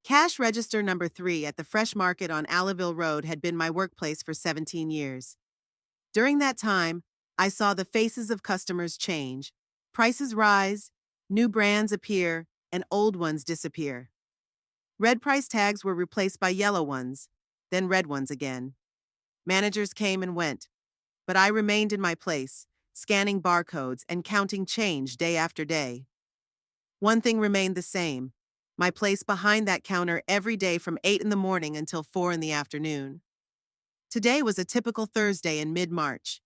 Cash register number 3 at the Fresh Market on Alleville Road had been my workplace for 17 years. During that time, I saw the faces of customers change, prices rise, new brands appear, and old ones disappear. Red price tags were replaced by yellow ones, then red ones again. Managers came and went, but I remained in my place, scanning barcodes and counting change day after day. One thing remained the same: my place behind that counter every day from 8 in the morning until 4 in the afternoon. Today was a typical Thursday in mid-March.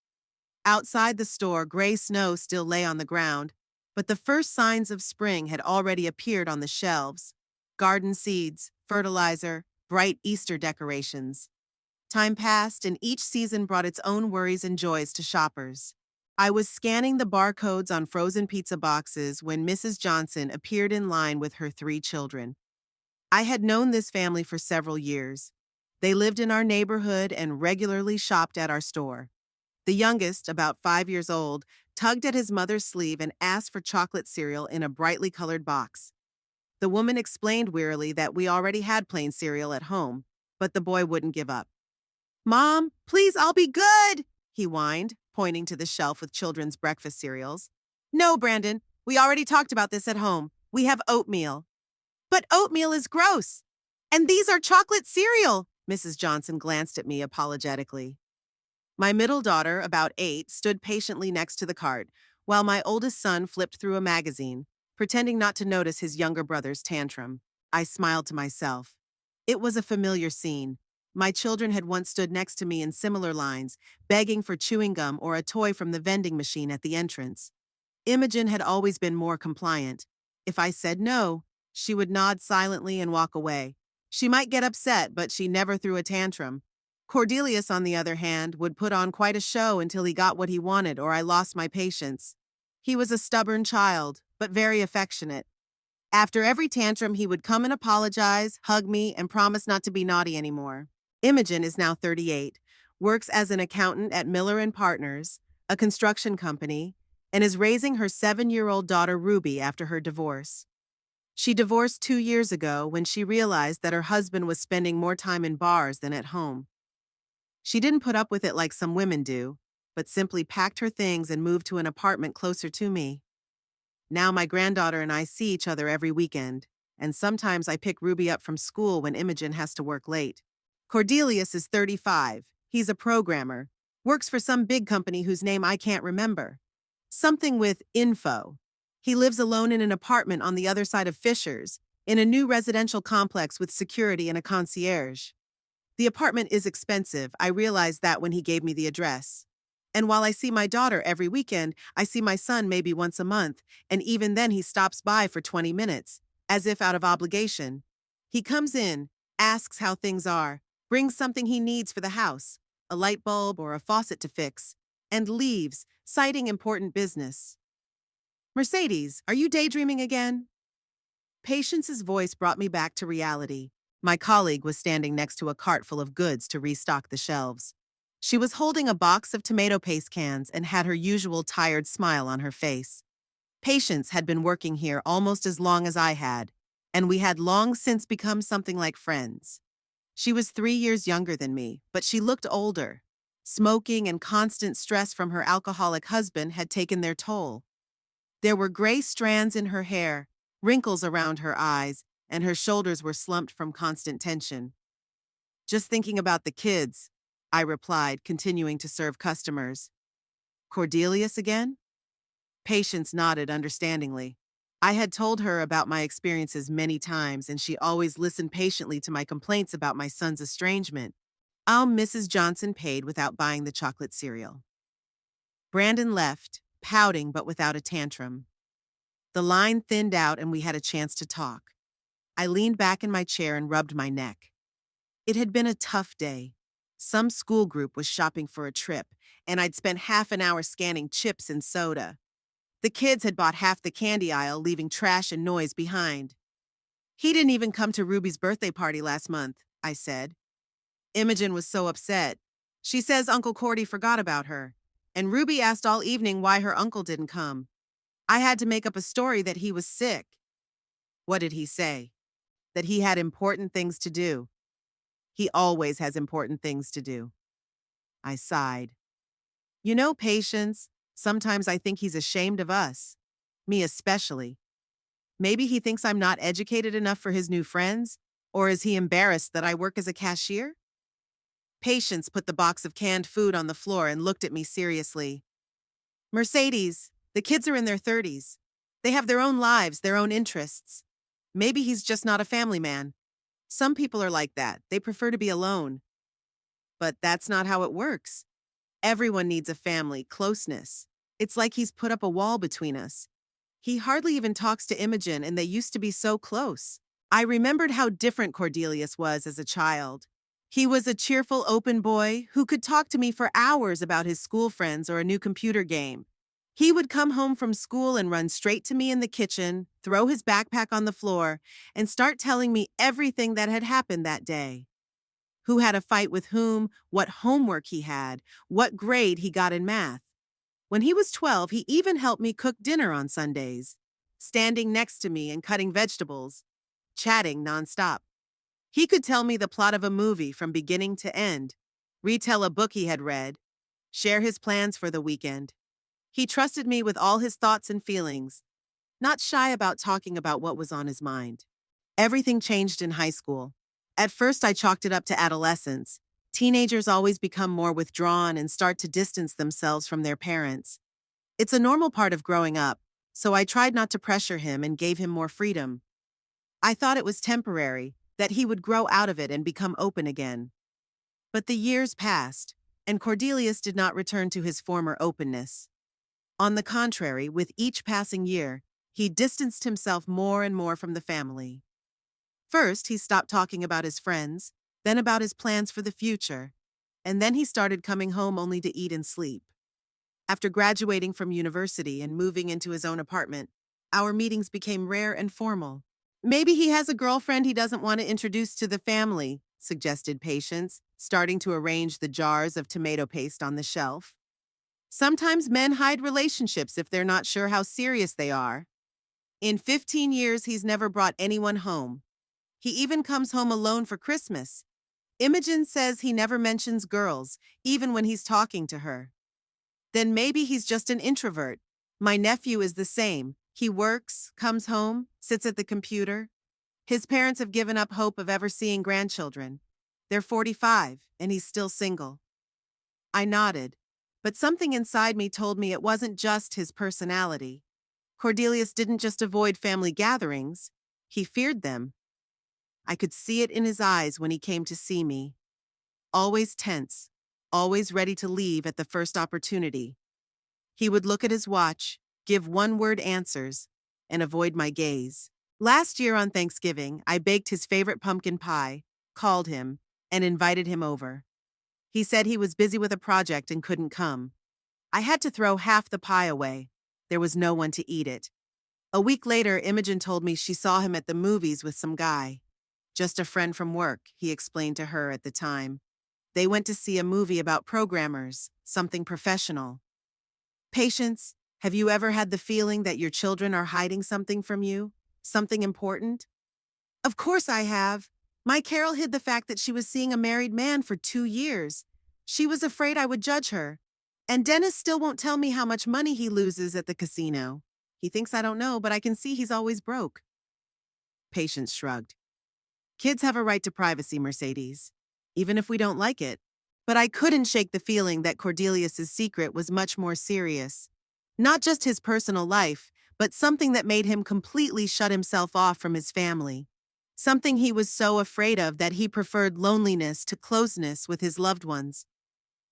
Outside the store, gray snow still lay on the ground, but the first signs of spring had already appeared on the shelves: garden seeds, fertilizer, bright Easter decorations. Time passed, and each season brought its own worries and joys to shoppers. I was scanning the barcodes on frozen pizza boxes when Mrs. Johnson appeared in line with her 3 children. I had known this family for several years. They lived in our neighborhood and regularly shopped at our store. The youngest, about 5 years old, tugged at his mother's sleeve and asked for chocolate cereal in a brightly colored box. The woman explained wearily that we already had plain cereal at home, but the boy wouldn't give up. "Mom, please, I'll be good," he whined, pointing to the shelf with children's breakfast cereals. "No, Brandon, we already talked about this at home. We have oatmeal." "But oatmeal is gross. And these are chocolate cereal." Mrs. Johnson glanced at me apologetically. My middle daughter, about 8, stood patiently next to the cart, while my oldest son flipped through a magazine, pretending not to notice his younger brother's tantrum. I smiled to myself. It was a familiar scene. My children had once stood next to me in similar lines, begging for chewing gum or a toy from the vending machine at the entrance. Imogen had always been more compliant. If I said no, she would nod silently and walk away. She might get upset, but she never threw a tantrum. Cordelius, on the other hand, would put on quite a show until he got what he wanted or I lost my patience. He was a stubborn child, but very affectionate. After every tantrum, he would come and apologize, hug me, and promise not to be naughty anymore. Imogen is now 38, works as an accountant at Miller and Partners, a construction company, and is raising her 7-year-old daughter Ruby after her divorce. She divorced 2 years ago when she realized that her husband was spending more time in bars than at home. She didn't put up with it like some women do, but simply packed her things and moved to an apartment closer to me. Now my granddaughter and I see each other every weekend, and sometimes I pick Ruby up from school when Imogen has to work late. Cordelius is 35. He's a programmer, works for some big company whose name I can't remember. Something with info. He lives alone in an apartment on the other side of Fisher's, in a new residential complex with security and a concierge. The apartment is expensive. I realized that when he gave me the address. And while I see my daughter every weekend, I see my son maybe once a month, and even then he stops by for 20 minutes, as if out of obligation. He comes in, asks how things are, brings something he needs for the house, a light bulb or a faucet to fix, and leaves, citing important business. "Mercedes, are you daydreaming again?" Patience's voice brought me back to reality. My colleague was standing next to a cart full of goods to restock the shelves. She was holding a box of tomato paste cans and had her usual tired smile on her face. Patience had been working here almost as long as I had, and we had long since become something like friends. She was 3 years younger than me, but she looked older. Smoking and constant stress from her alcoholic husband had taken their toll. There were gray strands in her hair, wrinkles around her eyes, and her shoulders were slumped from constant tension. "Just thinking about the kids," I replied, continuing to serve customers. "Cordelius again?" Patience nodded understandingly. I had told her about my experiences many times, and she always listened patiently to my complaints about my son's estrangement. Mrs. Johnson paid without buying the chocolate cereal. Brandon left, pouting but without a tantrum. The line thinned out and we had a chance to talk. I leaned back in my chair and rubbed my neck. It had been a tough day. Some school group was shopping for a trip, and I'd spent half an hour scanning chips and soda. The kids had bought half the candy aisle, leaving trash and noise behind. "He didn't even come to Ruby's birthday party last month," I said. Imogen was so upset. She says Uncle Cordy forgot about her, and Ruby asked all evening why her uncle didn't come. I had to make up a story that he was sick. "What did he say?" that he had important things to do. He always has important things to do. I sighed. You know, Patience, sometimes I think he's ashamed of us. Me especially. Maybe he thinks I'm not educated enough for his new friends, or is he embarrassed that I work as a cashier? Patience put the box of canned food on the floor and looked at me seriously. Mercedes, the kids are in their 30s. They have their own lives, their own interests. Maybe he's just not a family man. Some people are like that. They prefer to be alone. But that's not how it works. Everyone needs a family, closeness. It's like he's put up a wall between us. He hardly even talks to Imogen, and they used to be so close. I remembered how different Cordelius was as a child. He was a cheerful, open boy who could talk to me for hours about his school friends or a new computer game. He would come home from school and run straight to me in the kitchen, throw his backpack on the floor, and start telling me everything that had happened that day. Who had a fight with whom, what homework he had, what grade he got in math. When he was 12, he even helped me cook dinner on Sundays, standing next to me and cutting vegetables, chatting nonstop. He could tell me the plot of a movie from beginning to end, retell a book he had read, share his plans for the weekend. He trusted me with all his thoughts and feelings, not shy about talking about what was on his mind. Everything changed in high school. At first, I chalked it up to adolescence. Teenagers always become more withdrawn and start to distance themselves from their parents. It's a normal part of growing up, so I tried not to pressure him and gave him more freedom. I thought it was temporary, that he would grow out of it and become open again. But the years passed, and Cordelius did not return to his former openness. On the contrary, with each passing year, he distanced himself more and more from the family. First, he stopped talking about his friends, then about his plans for the future, and then he started coming home only to eat and sleep. After graduating from university and moving into his own apartment, our meetings became rare and formal. Maybe he has a girlfriend he doesn't want to introduce to the family, suggested Patience, starting to arrange the jars of tomato paste on the shelf. Sometimes men hide relationships if they're not sure how serious they are. In 15 years, he's never brought anyone home. He even comes home alone for Christmas. Imogen says he never mentions girls, even when he's talking to her. Then maybe he's just an introvert. My nephew is the same. He works, comes home, sits at the computer. His parents have given up hope of ever seeing grandchildren. They're 45, and he's still single. I nodded, but something inside me told me it wasn't just his personality. Cordelius didn't just avoid family gatherings, he feared them. I could see it in his eyes when he came to see me. Always tense, always ready to leave at the first opportunity. He would look at his watch, give one-word answers, and avoid my gaze. Last year on Thanksgiving, I baked his favorite pumpkin pie, called him, and invited him over. He said he was busy with a project and couldn't come. I had to throw half the pie away. There was no one to eat it. A week later, Imogen told me she saw him at the movies with some guy. Just a friend from work, he explained to her at the time. They went to see a movie about programmers, something professional. Patience, have you ever had the feeling that your children are hiding something from you? Something important? Of course I have. My Carol hid the fact that she was seeing a married man for 2 years. She was afraid I would judge her. And Dennis still won't tell me how much money he loses at the casino. He thinks I don't know, but I can see he's always broke. Patience shrugged. Kids have a right to privacy, Mercedes, even if we don't like it. But I couldn't shake the feeling that Cordelius's secret was much more serious. Not just his personal life, but something that made him completely shut himself off from his family. Something he was so afraid of that he preferred loneliness to closeness with his loved ones.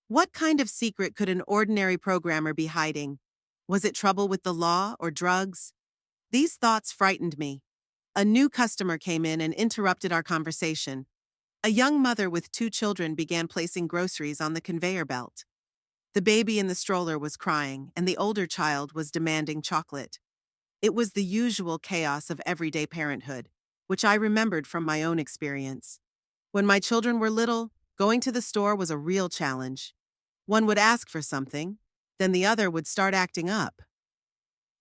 What kind of secret could an ordinary programmer be hiding? Was it trouble with the law or drugs? These thoughts frightened me. A new customer came in and interrupted our conversation. A young mother with 2 children began placing groceries on the conveyor belt. The baby in the stroller was crying, and the older child was demanding chocolate. It was the usual chaos of everyday parenthood, which I remembered from my own experience. When my children were little, going to the store was a real challenge. One would ask for something, then the other would start acting up.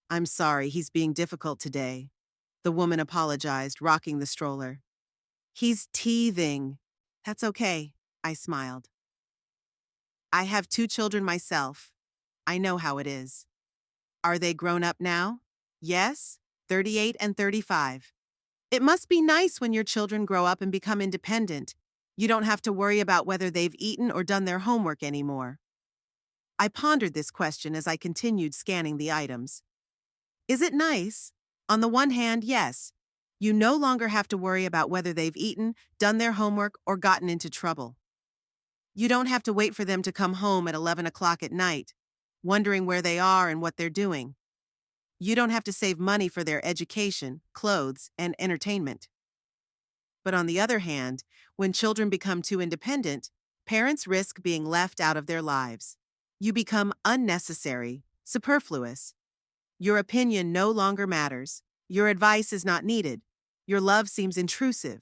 "I'm sorry, he's being difficult today," the woman apologized, rocking the stroller. He's teething. That's okay, I smiled. I have 2 children myself. I know how it is. Are they grown up now? Yes, 38 and 35. It must be nice when your children grow up and become independent. You don't have to worry about whether they've eaten or done their homework anymore. I pondered this question as I continued scanning the items. Is it nice? On the one hand, yes. You no longer have to worry about whether they've eaten, done their homework, or gotten into trouble. You don't have to wait for them to come home at 11 o'clock at night, wondering where they are and what they're doing. You don't have to save money for their education, clothes, and entertainment. But on the other hand, when children become too independent, parents risk being left out of their lives. You become unnecessary, superfluous. Your opinion no longer matters. Your advice is not needed. Your love seems intrusive.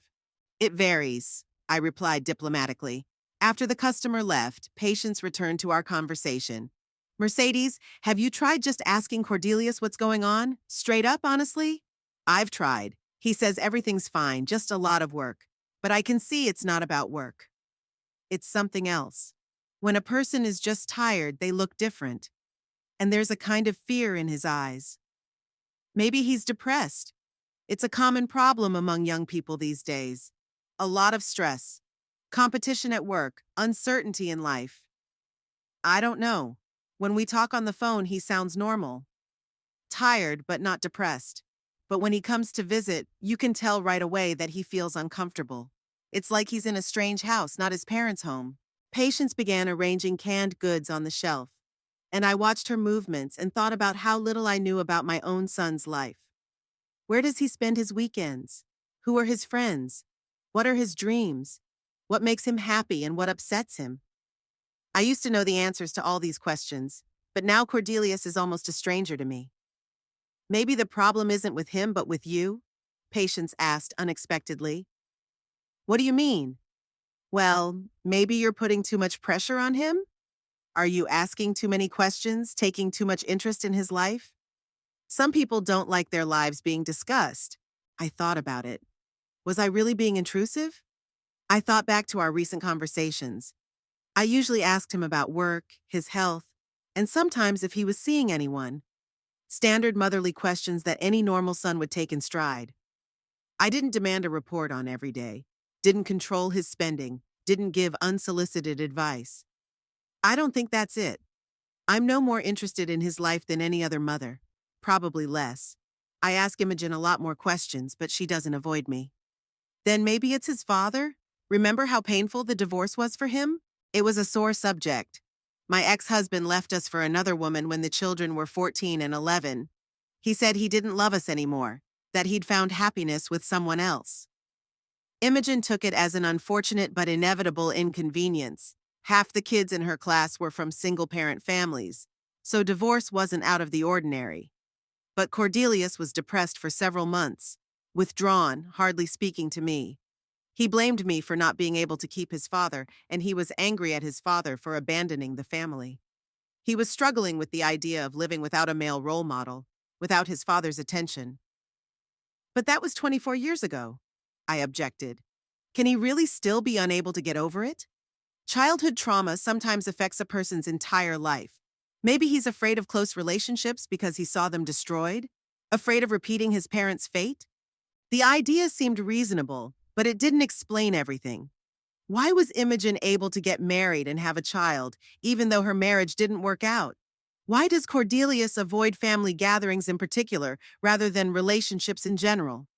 It varies, I replied diplomatically. After the customer left, Patience returned to our conversation. Mercedes, have you tried just asking Cordelius what's going on? Straight up, honestly? I've tried. He says everything's fine, just a lot of work. But I can see it's not about work. It's something else. When a person is just tired, they look different. And there's a kind of fear in his eyes. Maybe he's depressed. It's a common problem among young people these days. A lot of stress, competition at work, uncertainty in life. I don't know. When we talk on the phone, he sounds normal. Tired, but not depressed. But when he comes to visit, you can tell right away that he feels uncomfortable. It's like he's in a strange house, not his parents' home. Patience began arranging canned goods on the shelf, and I watched her movements and thought about how little I knew about my own son's life. Where does he spend his weekends? Who are his friends? What are his dreams? What makes him happy and what upsets him? I used to know the answers to all these questions, but now Cordelius is almost a stranger to me. Maybe the problem isn't with him but with you? Patience asked unexpectedly. What do you mean? Well, maybe you're putting too much pressure on him? Are you asking too many questions, taking too much interest in his life? Some people don't like their lives being discussed. I thought about it. Was I really being intrusive? I thought back to our recent conversations. I usually asked him about work, his health, and sometimes if he was seeing anyone. Standard motherly questions that any normal son would take in stride. I didn't demand a report on every day, didn't control his spending, didn't give unsolicited advice. I don't think that's it. I'm no more interested in his life than any other mother. Probably less. I ask Imogen a lot more questions, but she doesn't avoid me. Then maybe it's his father? Remember how painful the divorce was for him? It was a sore subject. My ex-husband left us for another woman when the children were 14 and 11. He said he didn't love us anymore, that he'd found happiness with someone else. Imogen took it as an unfortunate but inevitable inconvenience. Half the kids in her class were from single-parent families, so divorce wasn't out of the ordinary. But Cordelius was depressed for several months, withdrawn, hardly speaking to me. He blamed me for not being able to keep his father, and he was angry at his father for abandoning the family. He was struggling with the idea of living without a male role model, without his father's attention. But that was 24 years ago, I objected. Can he really still be unable to get over it? Childhood trauma sometimes affects a person's entire life. Maybe he's afraid of close relationships because he saw them destroyed, afraid of repeating his parents' fate. The idea seemed reasonable, but it didn't explain everything. Why was Imogen able to get married and have a child, even though her marriage didn't work out? Why does Cordelius avoid family gatherings in particular, rather than relationships in general?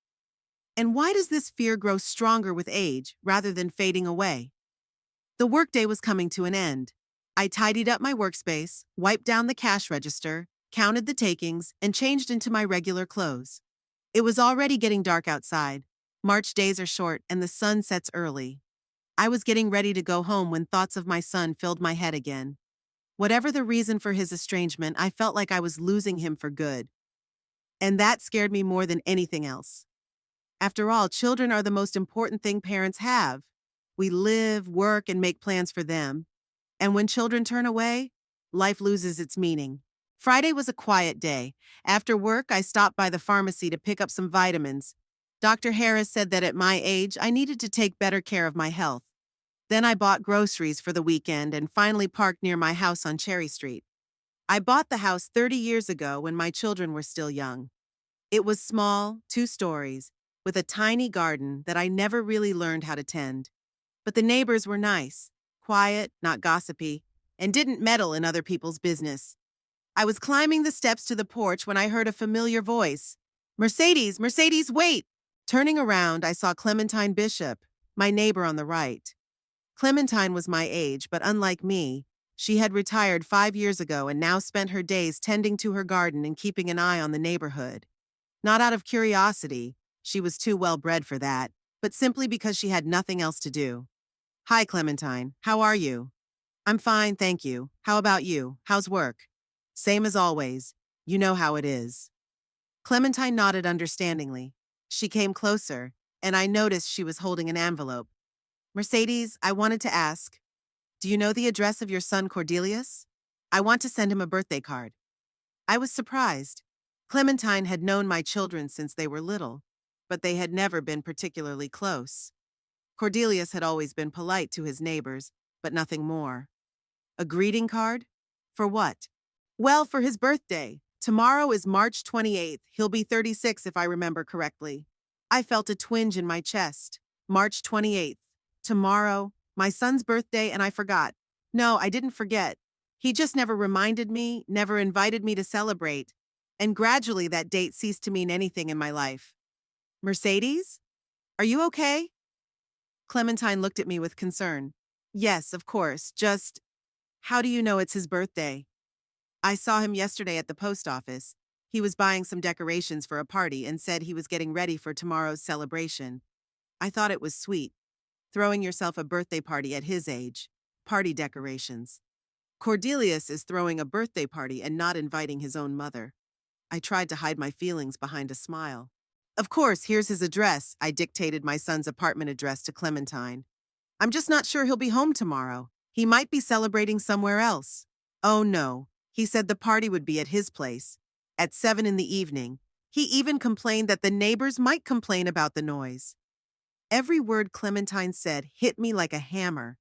And why does this fear grow stronger with age, rather than fading away? The workday was coming to an end. I tidied up my workspace, wiped down the cash register, counted the takings, and changed into my regular clothes. It was already getting dark outside. March days are short and the sun sets early. I was getting ready to go home when thoughts of my son filled my head again. Whatever the reason for his estrangement, I felt like I was losing him for good. And that scared me more than anything else. After all, children are the most important thing parents have. We live, work, and make plans for them. And when children turn away, life loses its meaning. Friday was a quiet day. After work, I stopped by the pharmacy to pick up some vitamins. Dr. Harris said that at my age, I needed to take better care of my health. Then I bought groceries for the weekend and finally parked near my house on Cherry Street. I bought the house 30 years ago when my children were still young. It was small, 2 stories, with a tiny garden that I never really learned how to tend. But the neighbors were nice, quiet, not gossipy, and didn't meddle in other people's business. I was climbing the steps to the porch when I heard a familiar voice. Mercedes, Mercedes, wait! Turning around, I saw Clementine Bishop, my neighbor on the right. Clementine was my age, but unlike me, she had retired 5 years ago and now spent her days tending to her garden and keeping an eye on the neighborhood. Not out of curiosity, she was too well bred for that, but simply because she had nothing else to do. Hi, Clementine. How are you? I'm fine, thank you. How about you? How's work? Same as always. You know how it is. Clementine nodded understandingly. She came closer, and I noticed she was holding an envelope. Mercedes, I wanted to ask, do you know the address of your son Cordelius? I want to send him a birthday card. I was surprised. Clementine had known my children since they were little, but they had never been particularly close. Cordelius had always been polite to his neighbors, but nothing more. A greeting card? For what? Well, for his birthday. Tomorrow is March 28th. He'll be 36 if I remember correctly. I felt a twinge in my chest. March 28th. Tomorrow, my son's birthday, and I forgot. No, I didn't forget. He just never reminded me, never invited me to celebrate. And gradually that date ceased to mean anything in my life. Mercedes? Are you okay? Clementine looked at me with concern. Yes, of course, how do you know it's his birthday? I saw him yesterday at the post office. He was buying some decorations for a party and said he was getting ready for tomorrow's celebration. I thought it was sweet. Throwing yourself a birthday party at his age. Party decorations. Cordelius is throwing a birthday party and not inviting his own mother. I tried to hide my feelings behind a smile. Of course, here's his address. I dictated my son's apartment address to Clementine. I'm just not sure he'll be home tomorrow. He might be celebrating somewhere else. Oh no, he said the party would be at his place. At 7 in the evening. He even complained that the neighbors might complain about the noise. Every word Clementine said hit me like a hammer.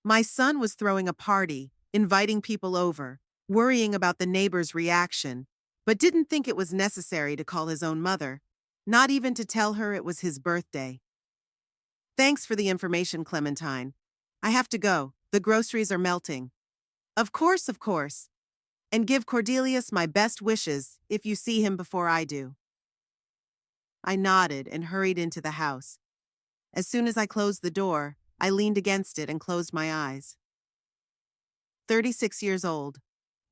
My son was throwing a party, inviting people over, worrying about the neighbors' reaction, but didn't think it was necessary to call his own mother, not even to tell her it was his birthday. Thanks for the information, Clementine. I have to go. The groceries are melting. Of course, of course. And give Cordelius my best wishes if you see him before I do. I nodded and hurried into the house. As soon as I closed the door, I leaned against it and closed my eyes. 36 years old.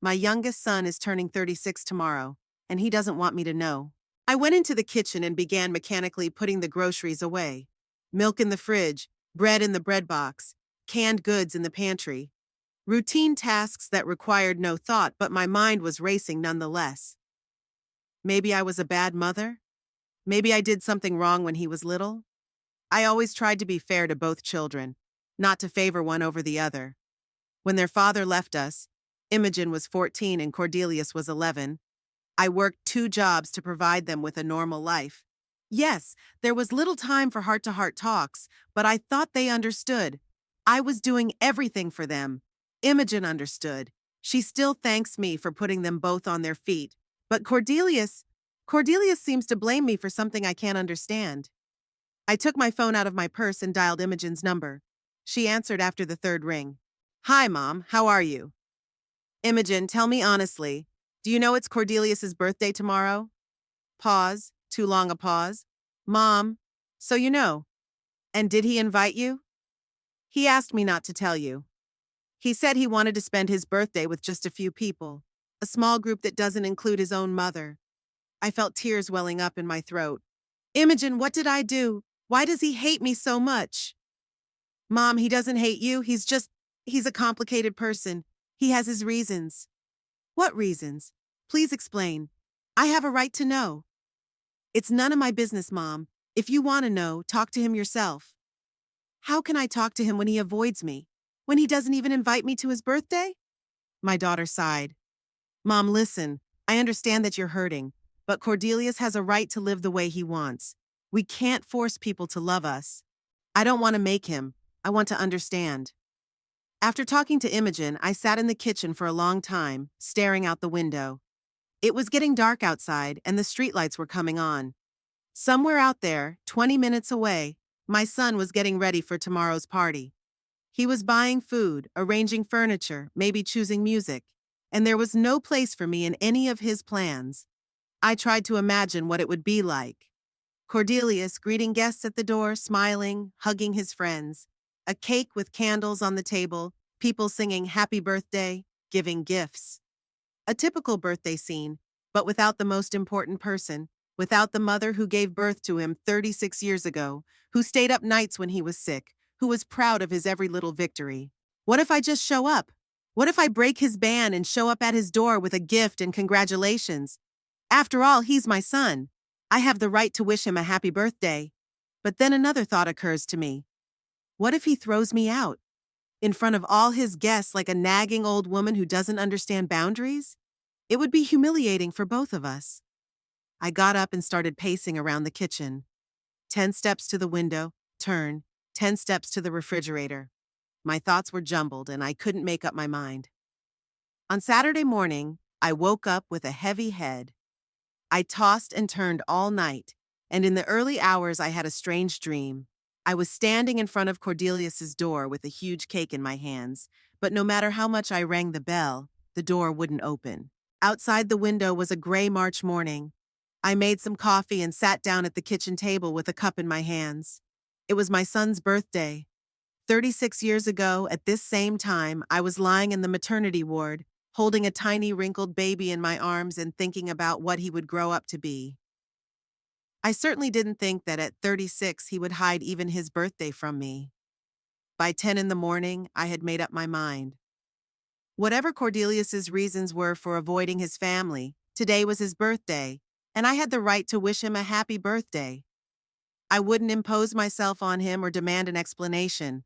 My youngest son is turning 36 tomorrow, and he doesn't want me to know. I went into the kitchen and began mechanically putting the groceries away. Milk in the fridge, bread in the bread box, canned goods in the pantry. Routine tasks that required no thought, but my mind was racing nonetheless. Maybe I was a bad mother? Maybe I did something wrong when he was little? I always tried to be fair to both children, not to favor one over the other. When their father left us, Imogen was 14 and Cordelius was 11. I worked 2 jobs to provide them with a normal life. Yes, there was little time for heart-to-heart talks, but I thought they understood. I was doing everything for them. Imogen understood. She still thanks me for putting them both on their feet. But Cordelius seems to blame me for something I can't understand. I took my phone out of my purse and dialed Imogen's number. She answered after the 3rd ring. Hi, Mom. How are you? Imogen, tell me honestly, do you know it's Cordelius's birthday tomorrow? Pause. Too long a pause. Mom, so you know. And did he invite you? He asked me not to tell you. He said he wanted to spend his birthday with just a few people, a small group that doesn't include his own mother. I felt tears welling up in my throat. Imogen, what did I do? Why does he hate me so much? Mom, he doesn't hate you. He's a complicated person. He has his reasons. What reasons? Please explain. I have a right to know. It's none of my business, Mom. If you want to know, talk to him yourself. How can I talk to him when he avoids me? When he doesn't even invite me to his birthday? My daughter sighed. Mom, listen, I understand that you're hurting, but Cordelius has a right to live the way he wants. We can't force people to love us. I don't want to make him. I want to understand. After talking to Imogen, I sat in the kitchen for a long time, staring out the window. It was getting dark outside, and the streetlights were coming on. Somewhere out there, 20 minutes away, my son was getting ready for tomorrow's party. He was buying food, arranging furniture, maybe choosing music, and there was no place for me in any of his plans. I tried to imagine what it would be like. Cordelius greeting guests at the door, smiling, hugging his friends. A cake with candles on the table, people singing happy birthday, giving gifts. A typical birthday scene, but without the most important person, without the mother who gave birth to him 36 years ago, who stayed up nights when he was sick, who was proud of his every little victory. What if I just show up? What if I break his ban and show up at his door with a gift and congratulations? After all, he's my son. I have the right to wish him a happy birthday. But then another thought occurs to me. What if he throws me out? In front of all his guests like a nagging old woman who doesn't understand boundaries? It would be humiliating for both of us. I got up and started pacing around the kitchen. 10 steps to the window, turn, 10 steps to the refrigerator. My thoughts were jumbled and I couldn't make up my mind. On Saturday morning, I woke up with a heavy head. I tossed and turned all night, and in the early hours I had a strange dream. I was standing in front of Cordelius's door with a huge cake in my hands, but no matter how much I rang the bell, the door wouldn't open. Outside the window was a gray March morning. I made some coffee and sat down at the kitchen table with a cup in my hands. It was my son's birthday. 36 years ago, at this same time, I was lying in the maternity ward, holding a tiny wrinkled baby in my arms and thinking about what he would grow up to be. I certainly didn't think that at 36 he would hide even his birthday from me. By 10 in the morning, I had made up my mind. Whatever Cordelius's reasons were for avoiding his family, today was his birthday, and I had the right to wish him a happy birthday. I wouldn't impose myself on him or demand an explanation.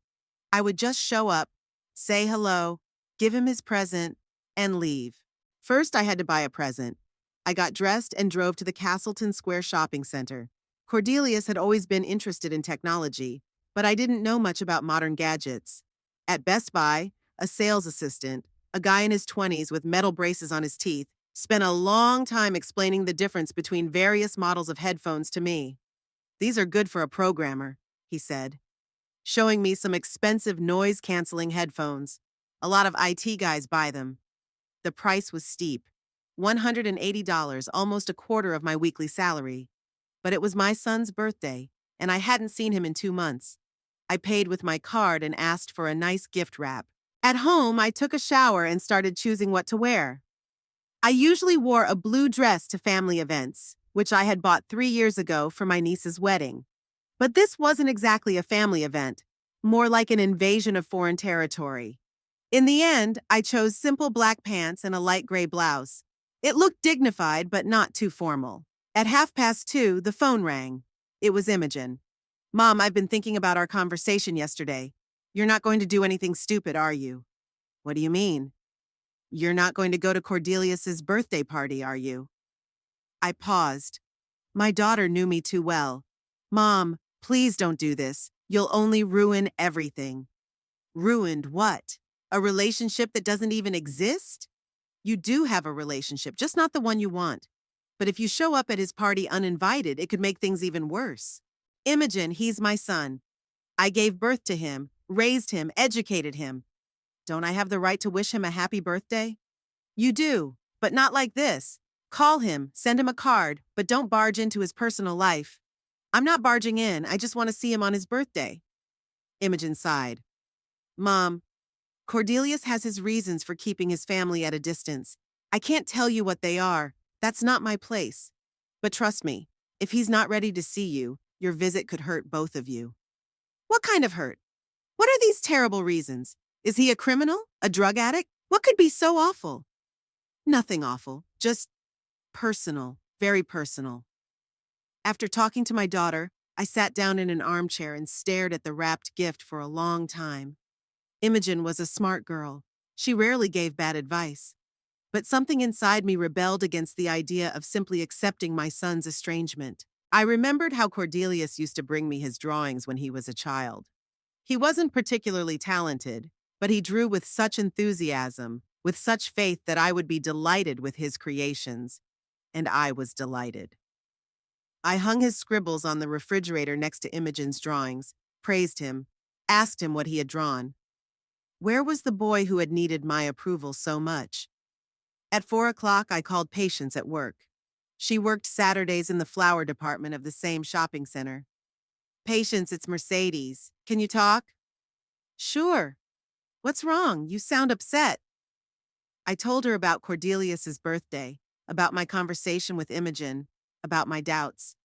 I would just show up, say hello, give him his present, and leave. First, I had to buy a present. I got dressed and drove to the Castleton Square shopping center. Cordelius had always been interested in technology, but I didn't know much about modern gadgets. At Best Buy, a sales assistant, a guy in his 20s with metal braces on his teeth, spent a long time explaining the difference between various models of headphones to me. "These are good for a programmer," he said, showing me some expensive noise-canceling headphones. A lot of IT guys buy them. The price was steep, $180, almost a quarter of my weekly salary. But it was my son's birthday, and I hadn't seen him in 2 months. I paid with my card and asked for a nice gift wrap. At home, I took a shower and started choosing what to wear. I usually wore a blue dress to family events, which I had bought 3 years ago for my niece's wedding. But this wasn't exactly a family event, more like an invasion of foreign territory. In the end, I chose simple black pants and a light gray blouse. It looked dignified, but not too formal. At 2:30, the phone rang. It was Imogen. "Mom, I've been thinking about our conversation yesterday. You're not going to do anything stupid, are you?" "What do you mean?" "You're not going to go to Cordelius's birthday party, are you?" I paused. My daughter knew me too well. "Mom, please don't do this. You'll only ruin everything." "Ruined what? A relationship that doesn't even exist?" "You do have a relationship, just not the one you want. But if you show up at his party uninvited, it could make things even worse. Imogen, he's my son. I gave birth to him, raised him, educated him. Don't I have the right to wish him a happy birthday?" "You do, but not like this. Call him, send him a card, but don't barge into his personal life." "I'm not barging in, I just want to see him on his birthday." Imogen sighed. "Mom, Cordelius has his reasons for keeping his family at a distance. I can't tell you what they are. That's not my place. But trust me, if he's not ready to see you, your visit could hurt both of you." "What kind of hurt? What are these terrible reasons? Is he a criminal? A drug addict? What could be so awful?" "Nothing awful, just personal, very personal." After talking to my daughter, I sat down in an armchair and stared at the wrapped gift for a long time. Imogen was a smart girl. She rarely gave bad advice. But something inside me rebelled against the idea of simply accepting my son's estrangement. I remembered how Cordelius used to bring me his drawings when he was a child. He wasn't particularly talented, but he drew with such enthusiasm, with such faith that I would be delighted with his creations, and I was delighted. I hung his scribbles on the refrigerator next to Imogen's drawings, praised him, asked him what he had drawn. Where was the boy who had needed my approval so much? At 4 o'clock, I called Patience at work. She worked Saturdays in the flower department of the same shopping center. Patience, it's Mercedes. Can you talk? Sure. What's wrong? You sound upset. I told her about Cordelius's birthday, about my conversation with Imogen, about my doubts.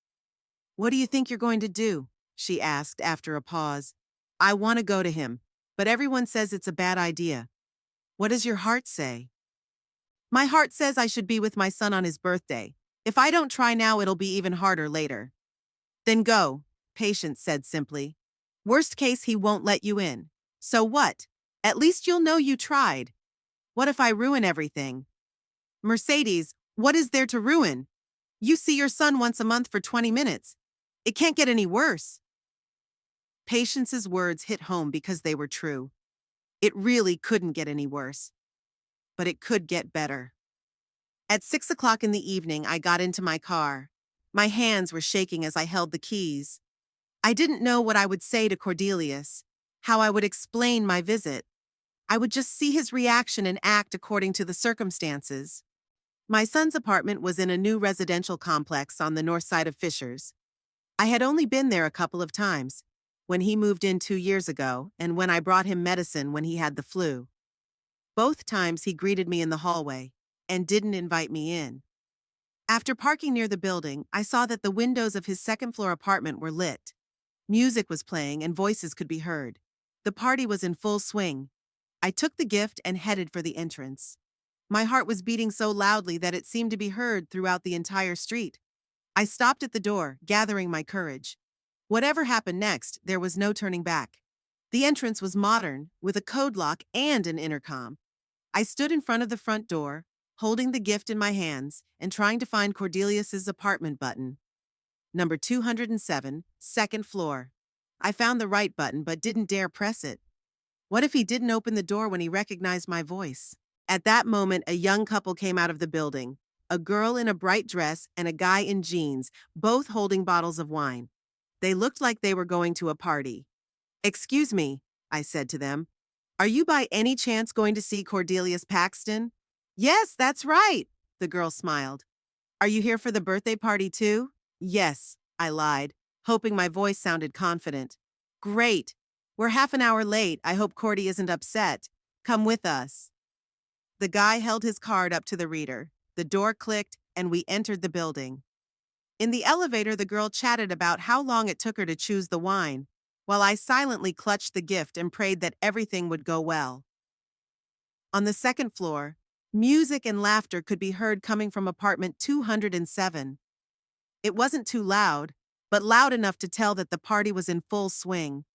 What do you think you're going to do? She asked after a pause. I want to go to him, but everyone says it's a bad idea. What does your heart say? My heart says I should be with my son on his birthday. If I don't try now, it'll be even harder later. Then go, Patience said simply. Worst case, he won't let you in. So what? At least you'll know you tried. What if I ruin everything? Mercedes, what is there to ruin? You see your son once a month for 20 minutes. It can't get any worse. Patience's words hit home because they were true. It really couldn't get any worse. But it could get better. At 6 o'clock in the evening, I got into my car. My hands were shaking as I held the keys. I didn't know what I would say to Cordelius, how I would explain my visit. I would just see his reaction and act according to the circumstances. My son's apartment was in a new residential complex on the north side of Fishers. I had only been there a couple of times, when he moved in 2 years ago and when I brought him medicine when he had the flu. Both times he greeted me in the hallway and didn't invite me in. After parking near the building, I saw that the windows of his second-floor apartment were lit. Music was playing and voices could be heard. The party was in full swing. I took the gift and headed for the entrance. My heart was beating so loudly that it seemed to be heard throughout the entire street. I stopped at the door, gathering my courage. Whatever happened next, there was no turning back. The entrance was modern, with a code lock and an intercom. I stood in front of the front door, holding the gift in my hands and trying to find Cordelius's apartment button. Number 207, second floor. I found the right button but didn't dare press it. What if he didn't open the door when he recognized my voice? At that moment, a young couple came out of the building. A girl in a bright dress and a guy in jeans, both holding bottles of wine. They looked like they were going to a party. Excuse me, I said to them. Are you by any chance going to see Cordelius Paxton? Yes, that's right, the girl smiled. Are you here for the birthday party too? Yes, I lied, hoping my voice sounded confident. Great. We're half an hour late. I hope Cordy isn't upset. Come with us. The guy held his card up to the reader. The door clicked, and we entered the building. In the elevator, the girl chatted about how long it took her to choose the wine, while I silently clutched the gift and prayed that everything would go well. On the second floor, music and laughter could be heard coming from apartment 207. It wasn't too loud, but loud enough to tell that the party was in full swing.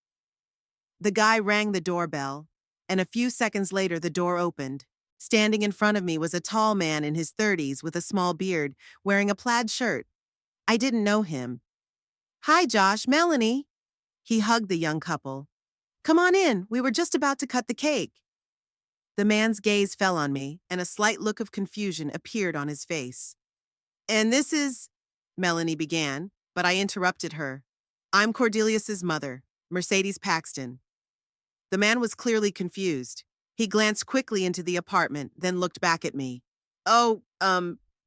The guy rang the doorbell, and a few seconds later the door opened. Standing in front of me was a tall man in his 30s with a small beard, wearing a plaid shirt. I didn't know him. Hi, Josh, Melanie. He hugged the young couple. Come on in, we were just about to cut the cake. The man's gaze fell on me, and a slight look of confusion appeared on his face. And this is, Melanie began, but I interrupted her. I'm Cordelius's mother, Mercedes Paxton. The man was clearly confused. He glanced quickly into the apartment, then looked back at me. Oh,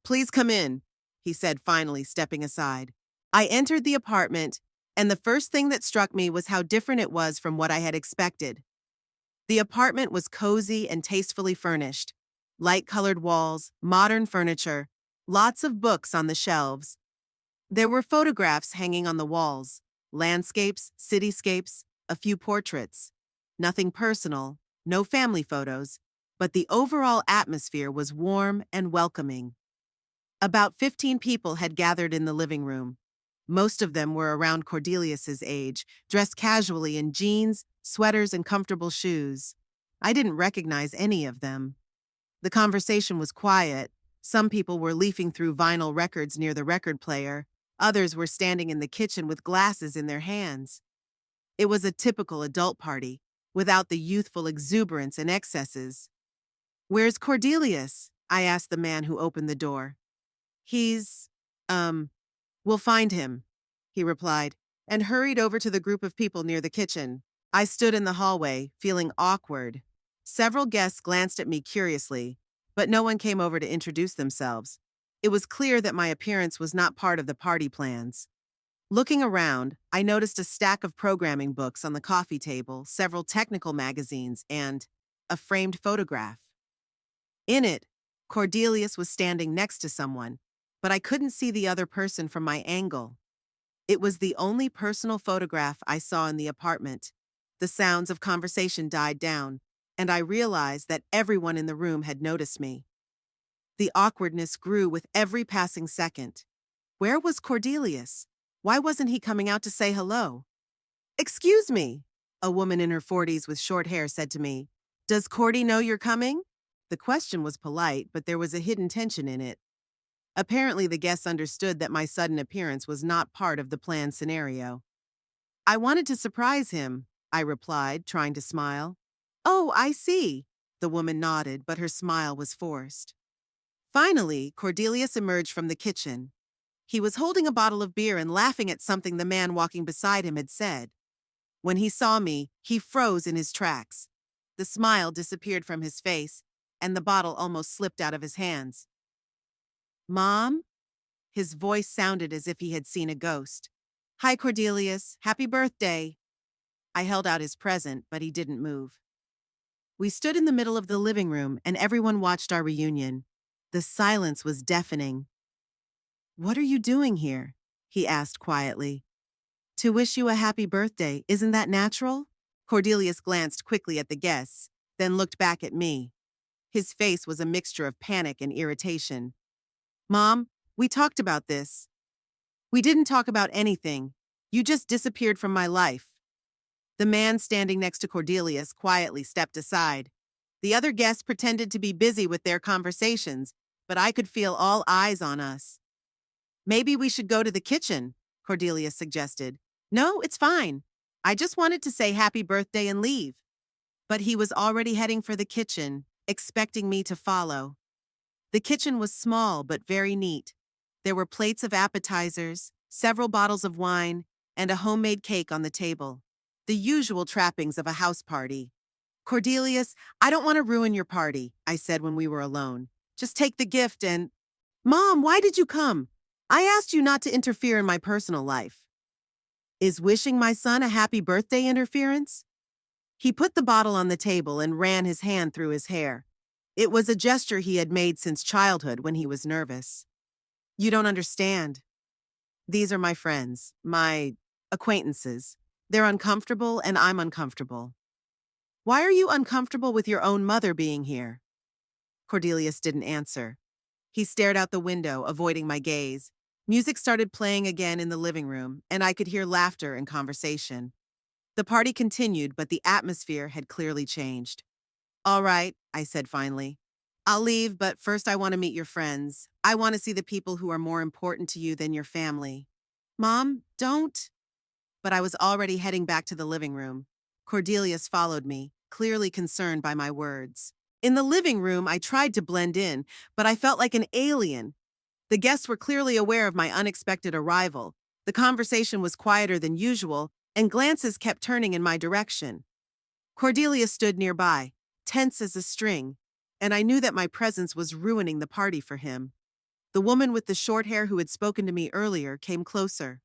please come in, he said finally, stepping aside. I entered the apartment, and the first thing that struck me was how different it was from what I had expected. The apartment was cozy and tastefully furnished. Light-colored walls, modern furniture, lots of books on the shelves. There were photographs hanging on the walls, landscapes, cityscapes, a few portraits. Nothing personal, no family photos, but the overall atmosphere was warm and welcoming. About 15 people had gathered in the living room. Most of them were around Cordelius's age, dressed casually in jeans, sweaters, and comfortable shoes. I didn't recognize any of them. The conversation was quiet. Some people were leafing through vinyl records near the record player. Others were standing in the kitchen with glasses in their hands. It was a typical adult party, without the youthful exuberance and excesses. "Where's Cordelius?" I asked the man who opened the door. "He's, um, we'll find him," he replied, and hurried over to the group of people near the kitchen. I stood in the hallway, feeling awkward. Several guests glanced at me curiously, but no one came over to introduce themselves. It was clear that my appearance was not part of the party plans. Looking around, I noticed a stack of programming books on the coffee table, several technical magazines, and a framed photograph. In it, Cordelius was standing next to someone, but I couldn't see the other person from my angle. It was the only personal photograph I saw in the apartment. The sounds of conversation died down, and I realized that everyone in the room had noticed me. The awkwardness grew with every passing second. Where was Cordelius? Why wasn't he coming out to say hello? "Excuse me," a woman in her 40s with short hair said to me. "Does Cordy know you're coming?" The question was polite, but there was a hidden tension in it. Apparently, the guests understood that my sudden appearance was not part of the planned scenario. "I wanted to surprise him," I replied, trying to smile. "Oh, I see." The woman nodded, but her smile was forced. Finally, Cordelius emerged from the kitchen. He was holding a bottle of beer and laughing at something the man walking beside him had said. When he saw me, he froze in his tracks. The smile disappeared from his face, and the bottle almost slipped out of his hands. "Mom?" His voice sounded as if he had seen a ghost. "Hi, Cordelius. Happy birthday." I held out his present, but he didn't move. We stood in the middle of the living room, and everyone watched our reunion. The silence was deafening. "What are you doing here?" he asked quietly. "To wish you a happy birthday. Isn't that natural?" Cordelius glanced quickly at the guests, then looked back at me. His face was a mixture of panic and irritation. "Mom, we talked about this." "We didn't talk about anything. You just disappeared from my life." The man standing next to Cordelius quietly stepped aside. The other guests pretended to be busy with their conversations, but I could feel all eyes on us. "Maybe we should go to the kitchen," Cordelius suggested. "No, it's fine. I just wanted to say happy birthday and leave." But he was already heading for the kitchen, expecting me to follow. The kitchen was small but very neat. There were plates of appetizers, several bottles of wine, and a homemade cake on the table. The usual trappings of a house party. "Cordelius, I don't want to ruin your party," I said when we were alone. "Just take the gift and—" "Mom, why did you come? I asked you not to interfere in my personal life." "Is wishing my son a happy birthday interference?" He put the bottle on the table and ran his hand through his hair. It was a gesture he had made since childhood when he was nervous. "You don't understand. These are my friends, my acquaintances. They're uncomfortable and I'm uncomfortable." "Why are you uncomfortable with your own mother being here?" Cordelius didn't answer. He stared out the window, avoiding my gaze. Music started playing again in the living room, and I could hear laughter and conversation. The party continued, but the atmosphere had clearly changed. "All right," I said finally. "I'll leave, but first I want to meet your friends. I want to see the people who are more important to you than your family." "Mom, don't—" But I was already heading back to the living room. Cordelius followed me, clearly concerned by my words. In the living room, I tried to blend in, but I felt like an alien. The guests were clearly aware of my unexpected arrival. The conversation was quieter than usual, and glances kept turning in my direction. Cordelius stood nearby, tense as a string, and I knew that my presence was ruining the party for him. The woman with the short hair who had spoken to me earlier came closer.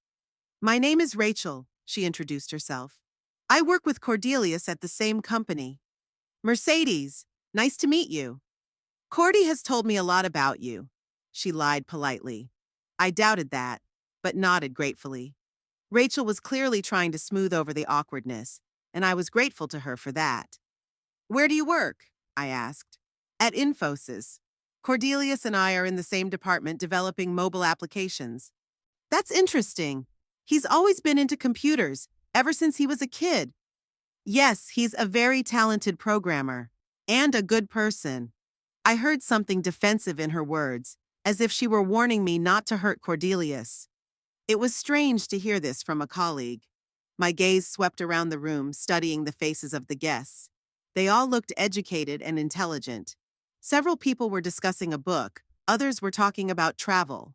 "My name is Rachel," she introduced herself. "I work with Cordelius at the same company." "Mercedes, nice to meet you. Cordy has told me a lot about you." She lied politely. I doubted that, but nodded gratefully. Rachel was clearly trying to smooth over the awkwardness, and I was grateful to her for that. "Where do you work?" I asked. "At Infosys. Cordelius and I are in the same department developing mobile applications." "That's interesting. He's always been into computers, ever since he was a kid." "Yes, he's a very talented programmer. And a good person." I heard something defensive in her words, as if she were warning me not to hurt Cordelius. It was strange to hear this from a colleague. My gaze swept around the room, studying the faces of the guests. They all looked educated and intelligent. Several people were discussing a book, others were talking about travel.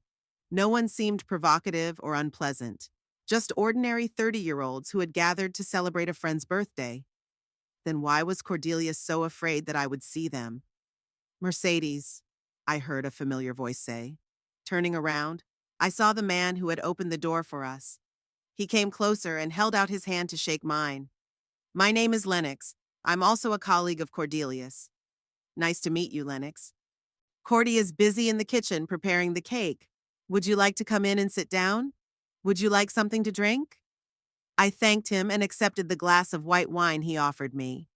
No one seemed provocative or unpleasant. Just ordinary 30-year-olds who had gathered to celebrate a friend's birthday. Then why was Cordelius so afraid that I would see them? Mercedes, I heard a familiar voice say. Turning around, I saw the man who had opened the door for us. He came closer and held out his hand to shake mine. My name is Lennox. I'm also a colleague of Cordelius. Nice to meet you, Lennox. Cordy is busy in the kitchen preparing the cake. Would you like to come in and sit down? Would you like something to drink? I thanked him and accepted the glass of white wine he offered me.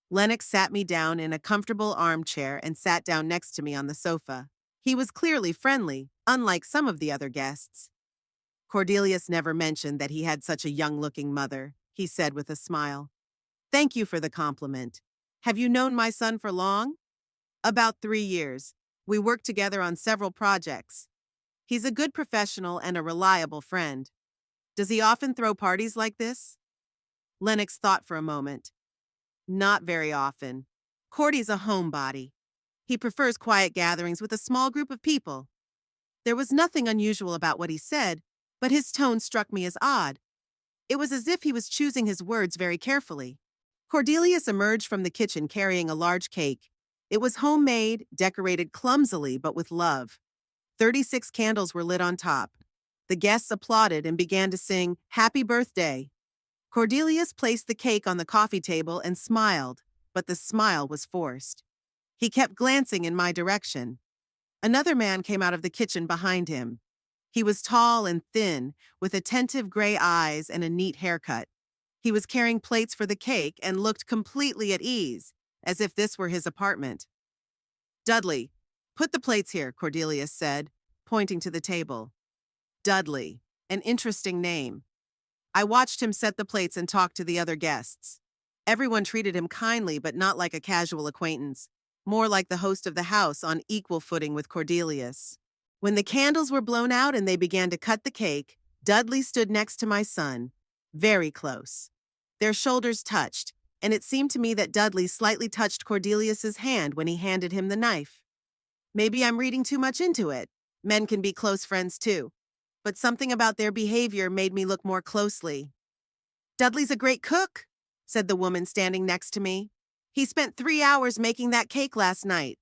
Lennox sat me down in a comfortable armchair and sat down next to me on the sofa. He was clearly friendly, unlike some of the other guests. Cordelius never mentioned that he had such a young-looking mother, he said with a smile. Thank you for the compliment. Have you known my son for long? About 3 years. We worked together on several projects. He's a good professional and a reliable friend. Does he often throw parties like this? Lennox thought for a moment. Not very often. Cordy's a homebody. He prefers quiet gatherings with a small group of people. There was nothing unusual about what he said, but his tone struck me as odd. It was as if he was choosing his words very carefully. Cordelius emerged from the kitchen carrying a large cake. It was homemade, decorated clumsily but with love. 36 candles were lit on top. The guests applauded and began to sing, "Happy Birthday." Cordelius placed the cake on the coffee table and smiled, but the smile was forced. He kept glancing in my direction. Another man came out of the kitchen behind him. He was tall and thin, with attentive gray eyes and a neat haircut. He was carrying plates for the cake and looked completely at ease, as if this were his apartment. Dudley, put the plates here, Cordelius said, pointing to the table. Dudley, an interesting name. I watched him set the plates and talk to the other guests. Everyone treated him kindly, but not like a casual acquaintance, more like the host of the house on equal footing with Cordelius. When the candles were blown out and they began to cut the cake, Dudley stood next to my son, very close. Their shoulders touched, and it seemed to me that Dudley slightly touched Cordelius's hand when he handed him the knife. Maybe I'm reading too much into it. Men can be close friends too. But something about their behavior made me look more closely. Dudley's a great cook, said the woman standing next to me. He spent 3 hours making that cake last night.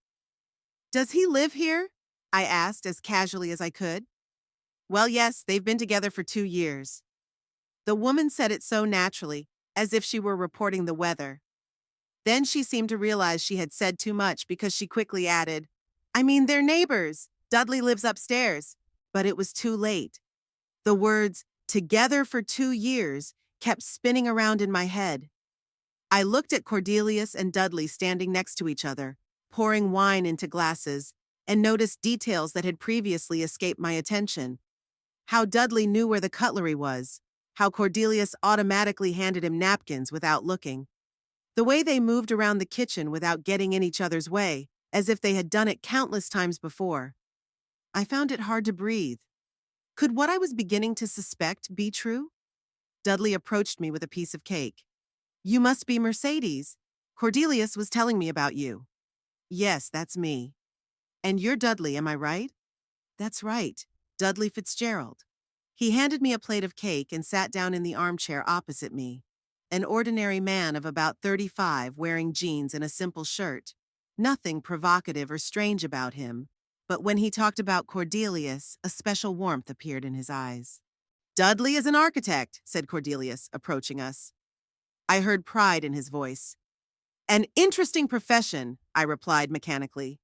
Does he live here? I asked as casually as I could. Well, yes, they've been together for 2 years. The woman said it so naturally, as if she were reporting the weather. Then she seemed to realize she had said too much because she quickly added, I mean, they're neighbors. Dudley lives upstairs. But it was too late. The words, together for 2 years, kept spinning around in my head. I looked at Cordelius and Dudley standing next to each other, pouring wine into glasses, and noticed details that had previously escaped my attention. How Dudley knew where the cutlery was, how Cordelius automatically handed him napkins without looking. The way they moved around the kitchen without getting in each other's way, as if they had done it countless times before. I found it hard to breathe. Could what I was beginning to suspect be true? Dudley approached me with a piece of cake. You must be Mercedes. Cordelius was telling me about you. Yes, that's me. And you're Dudley, am I right? That's right, Dudley Fitzgerald. He handed me a plate of cake and sat down in the armchair opposite me. An ordinary man of about 35 wearing jeans and a simple shirt. Nothing provocative or strange about him. But when he talked about Cordelius, a special warmth appeared in his eyes. Dudley is an architect, said Cordelius, approaching us. I heard pride in his voice. An interesting profession, I replied mechanically.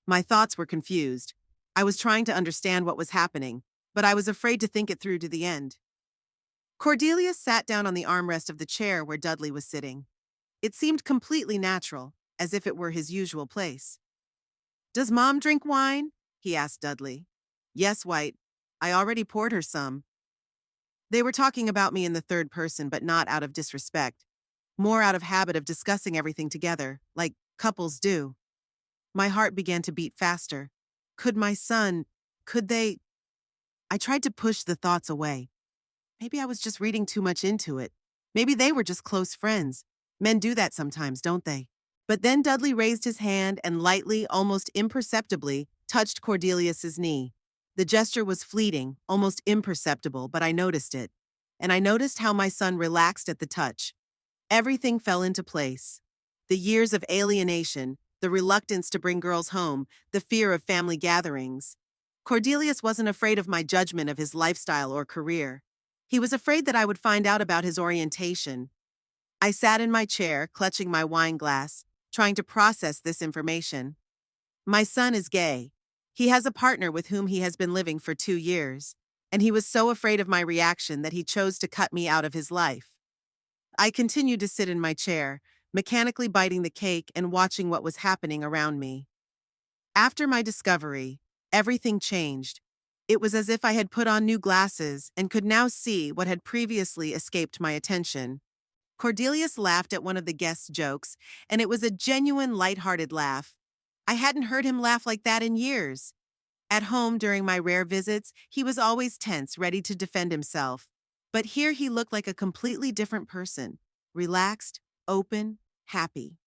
My thoughts were confused. I was trying to understand what was happening, but I was afraid to think it through to the end. Cordelius sat down on the armrest of the chair where Dudley was sitting. It seemed completely natural, as if it were his usual place. Does Mom drink wine? He asked Dudley. Yes, White. I already poured her some. They were talking about me in the third person, but not out of disrespect. More out of habit of discussing everything together, like couples do. My heart began to beat faster. Could they... I tried to push the thoughts away. Maybe I was just reading too much into it. Maybe they were just close friends. Men do that sometimes, don't they? But then Dudley raised his hand and lightly, almost imperceptibly, touched Cordelius's knee. The gesture was fleeting, almost imperceptible, but I noticed it. And I noticed how my son relaxed at the touch. Everything fell into place. The years of alienation, the reluctance to bring girls home, the fear of family gatherings. Cordelius wasn't afraid of my judgment of his lifestyle or career. He was afraid that I would find out about his orientation. I sat in my chair, clutching my wine glass, trying to process this information. My son is gay. He has a partner with whom he has been living for 2 years, and he was so afraid of my reaction that he chose to cut me out of his life. I continued to sit in my chair, mechanically biting the cake and watching what was happening around me. After my discovery, everything changed. It was as if I had put on new glasses and could now see what had previously escaped my attention. Cordelius laughed at one of the guests' jokes, and it was a genuine, light-hearted laugh. I hadn't heard him laugh like that in years. At home during my rare visits, he was always tense, ready to defend himself. But here he looked like a completely different person, relaxed, open, happy.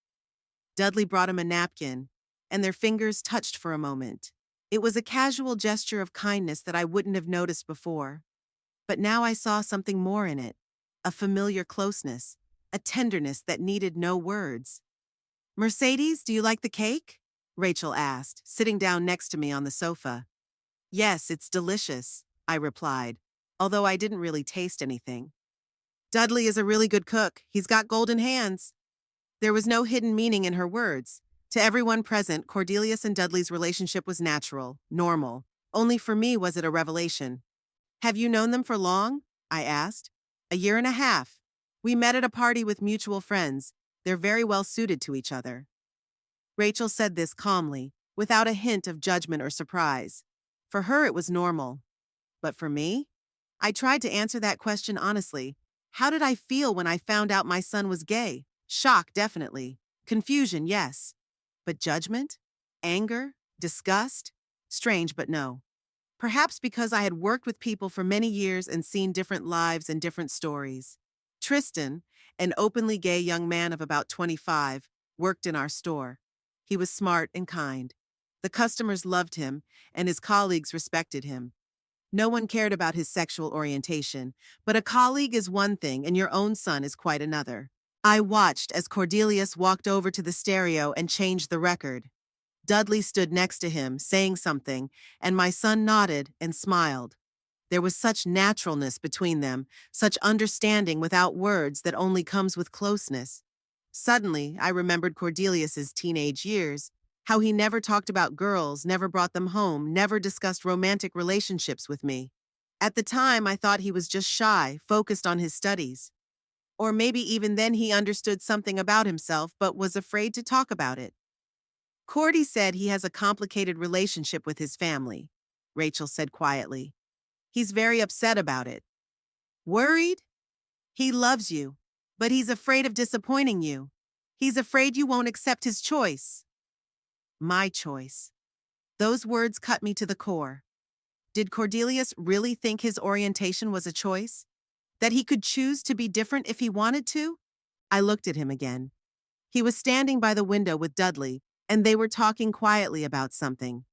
Dudley brought him a napkin, and their fingers touched for a moment. It was a casual gesture of kindness that I wouldn't have noticed before. But now I saw something more in it, a familiar closeness, a tenderness that needed no words. "Mercedes, do you like the cake?" Rachel asked, sitting down next to me on the sofa. "Yes, it's delicious," I replied, although I didn't really taste anything. "Dudley is a really good cook. He's got golden hands." There was no hidden meaning in her words. To everyone present, Cordelius and Dudley's relationship was natural, normal. Only for me was it a revelation. "Have you known them for long?" I asked. "A year and a half. We met at a party with mutual friends. They're very well suited to each other." Rachel said this calmly, without a hint of judgment or surprise. For her, it was normal. But for me? I tried to answer that question honestly. How did I feel when I found out my son was gay? Shock, definitely. Confusion, yes. But judgment? Anger? Disgust? Strange, but no. Perhaps because I had worked with people for many years and seen different lives and different stories. Tristan, an openly gay young man of about 25, worked in our store. He was smart and kind. The customers loved him, and his colleagues respected him. No one cared about his sexual orientation, but a colleague is one thing and your own son is quite another. I watched as Cordelius walked over to the stereo and changed the record. Dudley stood next to him, saying something, and my son nodded and smiled. There was such naturalness between them, such understanding without words that only comes with closeness. Suddenly, I remembered Cordelius's teenage years, how he never talked about girls, never brought them home, never discussed romantic relationships with me. At the time, I thought he was just shy, focused on his studies. Or maybe even then he understood something about himself but was afraid to talk about it. "Cordy said he has a complicated relationship with his family," Rachel said quietly. "He's very upset about it." "Worried?" "He loves you, but he's afraid of disappointing you. He's afraid you won't accept his choice." My choice. Those words cut me to the core. Did Cordelius really think his orientation was a choice? That he could choose to be different if he wanted to? I looked at him again. He was standing by the window with Dudley, and they were talking quietly about something.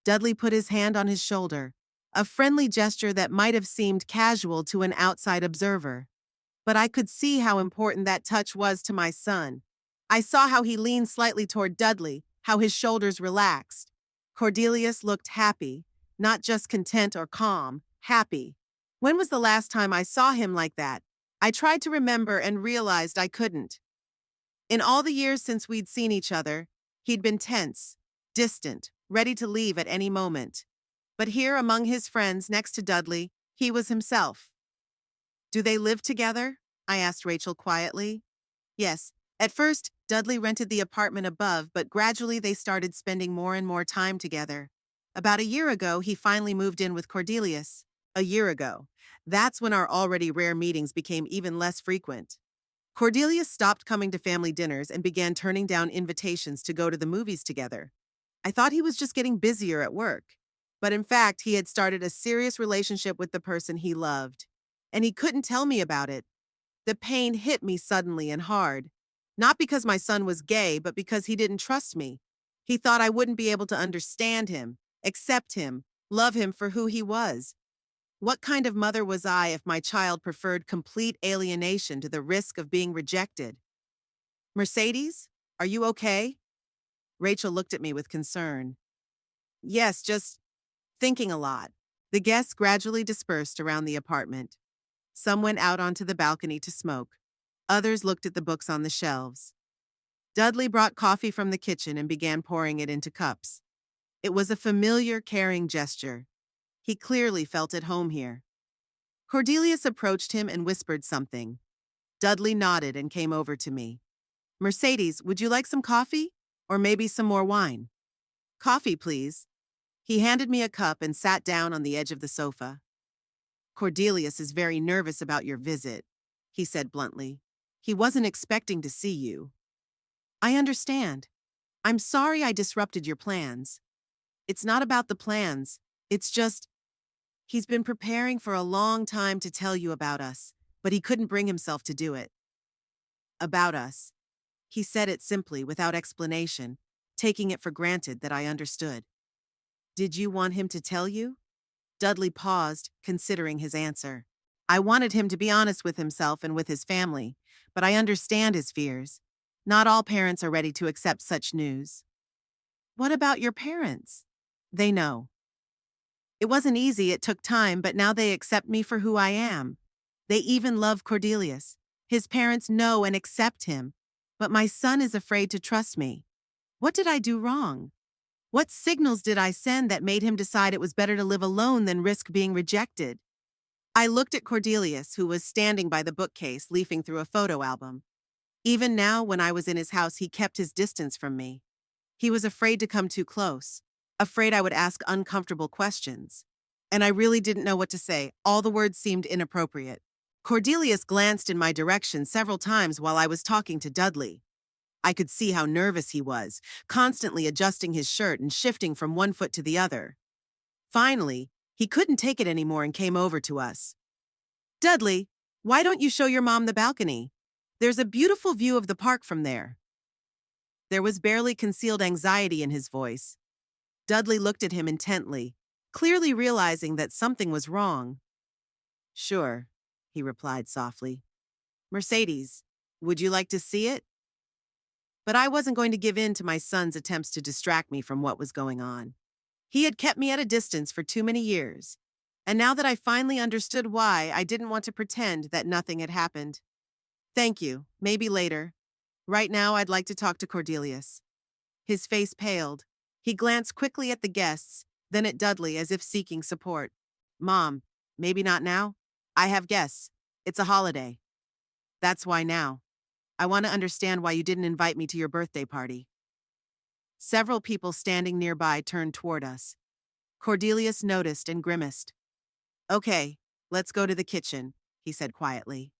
Dudley put his hand on his shoulder, a friendly gesture that might have seemed casual to an outside observer. But I could see how important that touch was to my son. I saw how he leaned slightly toward Dudley, how his shoulders relaxed. Cordelius looked happy, not just content or calm, happy. When was the last time I saw him like that? I tried to remember and realized I couldn't. In all the years since we'd seen each other, he'd been tense, distant, ready to leave at any moment. But here among his friends next to Dudley, he was himself. "Do they live together?" I asked Rachel quietly. "Yes. At first, Dudley rented the apartment above, but gradually they started spending more and more time together. About a year ago, he finally moved in with Cordelius. A year ago. That's when our already rare meetings became even less frequent. Cordelius stopped coming to family dinners and began turning down invitations to go to the movies together. I thought he was just getting busier at work. But in fact, he had started a serious relationship with the person he loved. And he couldn't tell me about it. The pain hit me suddenly and hard. Not because my son was gay, but because he didn't trust me. He thought I wouldn't be able to understand him, accept him, love him for who he was. What kind of mother was I if my child preferred complete alienation to the risk of being rejected? Mercedes, are you okay? Rachel looked at me with concern. Yes, just thinking a lot. The guests gradually dispersed around the apartment. Some went out onto the balcony to smoke. Others looked at the books on the shelves. Dudley brought coffee from the kitchen and began pouring it into cups. It was a familiar, caring gesture. He clearly felt at home here. Cordelius approached him and whispered something. Dudley nodded and came over to me. Mercedes, would you like some coffee? Or maybe some more wine? Coffee, please. He handed me a cup and sat down on the edge of the sofa. Cordelius is very nervous about your visit, he said bluntly. He wasn't expecting to see you. I understand. I'm sorry I disrupted your plans. It's not about the plans. It's just, he's been preparing for a long time to tell you about us, but he couldn't bring himself to do it. About us. He said it simply, without explanation, taking it for granted that I understood. Did you want him to tell you? Dudley paused, considering his answer. I wanted him to be honest with himself and with his family, but I understand his fears. Not all parents are ready to accept such news. What about your parents? They know. It wasn't easy, it took time, but now they accept me for who I am. They even love Cordelius. His parents know and accept him, but my son is afraid to trust me. What did I do wrong? What signals did I send that made him decide it was better to live alone than risk being rejected? I looked at Cordelius, who was standing by the bookcase, leafing through a photo album. Even now, when I was in his house, he kept his distance from me. He was afraid to come too close, afraid I would ask uncomfortable questions. And I really didn't know what to say. All the words seemed inappropriate. Cordelius glanced in my direction several times while I was talking to Dudley. I could see how nervous he was, constantly adjusting his shirt and shifting from one foot to the other. Finally, he couldn't take it anymore and came over to us. Dudley, why don't you show your mom the balcony? There's a beautiful view of the park from there. There was barely concealed anxiety in his voice. Dudley looked at him intently, clearly realizing that something was wrong. Sure, he replied softly. Mercedes, would you like to see it? But I wasn't going to give in to my son's attempts to distract me from what was going on. He had kept me at a distance for too many years, and now that I finally understood why, I didn't want to pretend that nothing had happened. Thank you, maybe later. Right now, I'd like to talk to Cordelius. His face paled. He glanced quickly at the guests, then at Dudley as if seeking support. Mom, maybe not now? I have guests. It's a holiday. That's why now. I want to understand why you didn't invite me to your birthday party. Several people standing nearby turned toward us. Cordelius noticed and grimaced. Okay, let's go to the kitchen, he said quietly.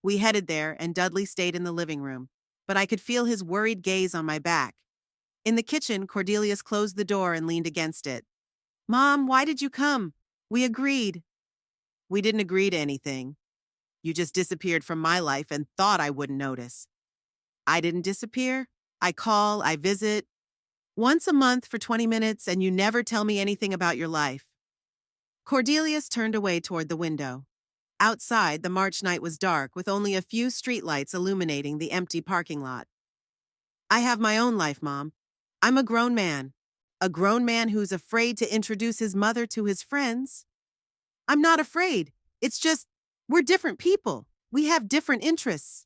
We headed there, and Dudley stayed in the living room, but I could feel his worried gaze on my back. In the kitchen, Cordelius closed the door and leaned against it. Mom, why did you come? We agreed. We didn't agree to anything. You just disappeared from my life and thought I wouldn't notice. I didn't disappear. I call, I visit. Once a month for 20 minutes, and you never tell me anything about your life. Cordelius turned away toward the window. Outside, the March night was dark, with only a few streetlights illuminating the empty parking lot. I have my own life, Mom. I'm a grown man. A grown man who's afraid to introduce his mother to his friends. I'm not afraid. It's just, we're different people. We have different interests.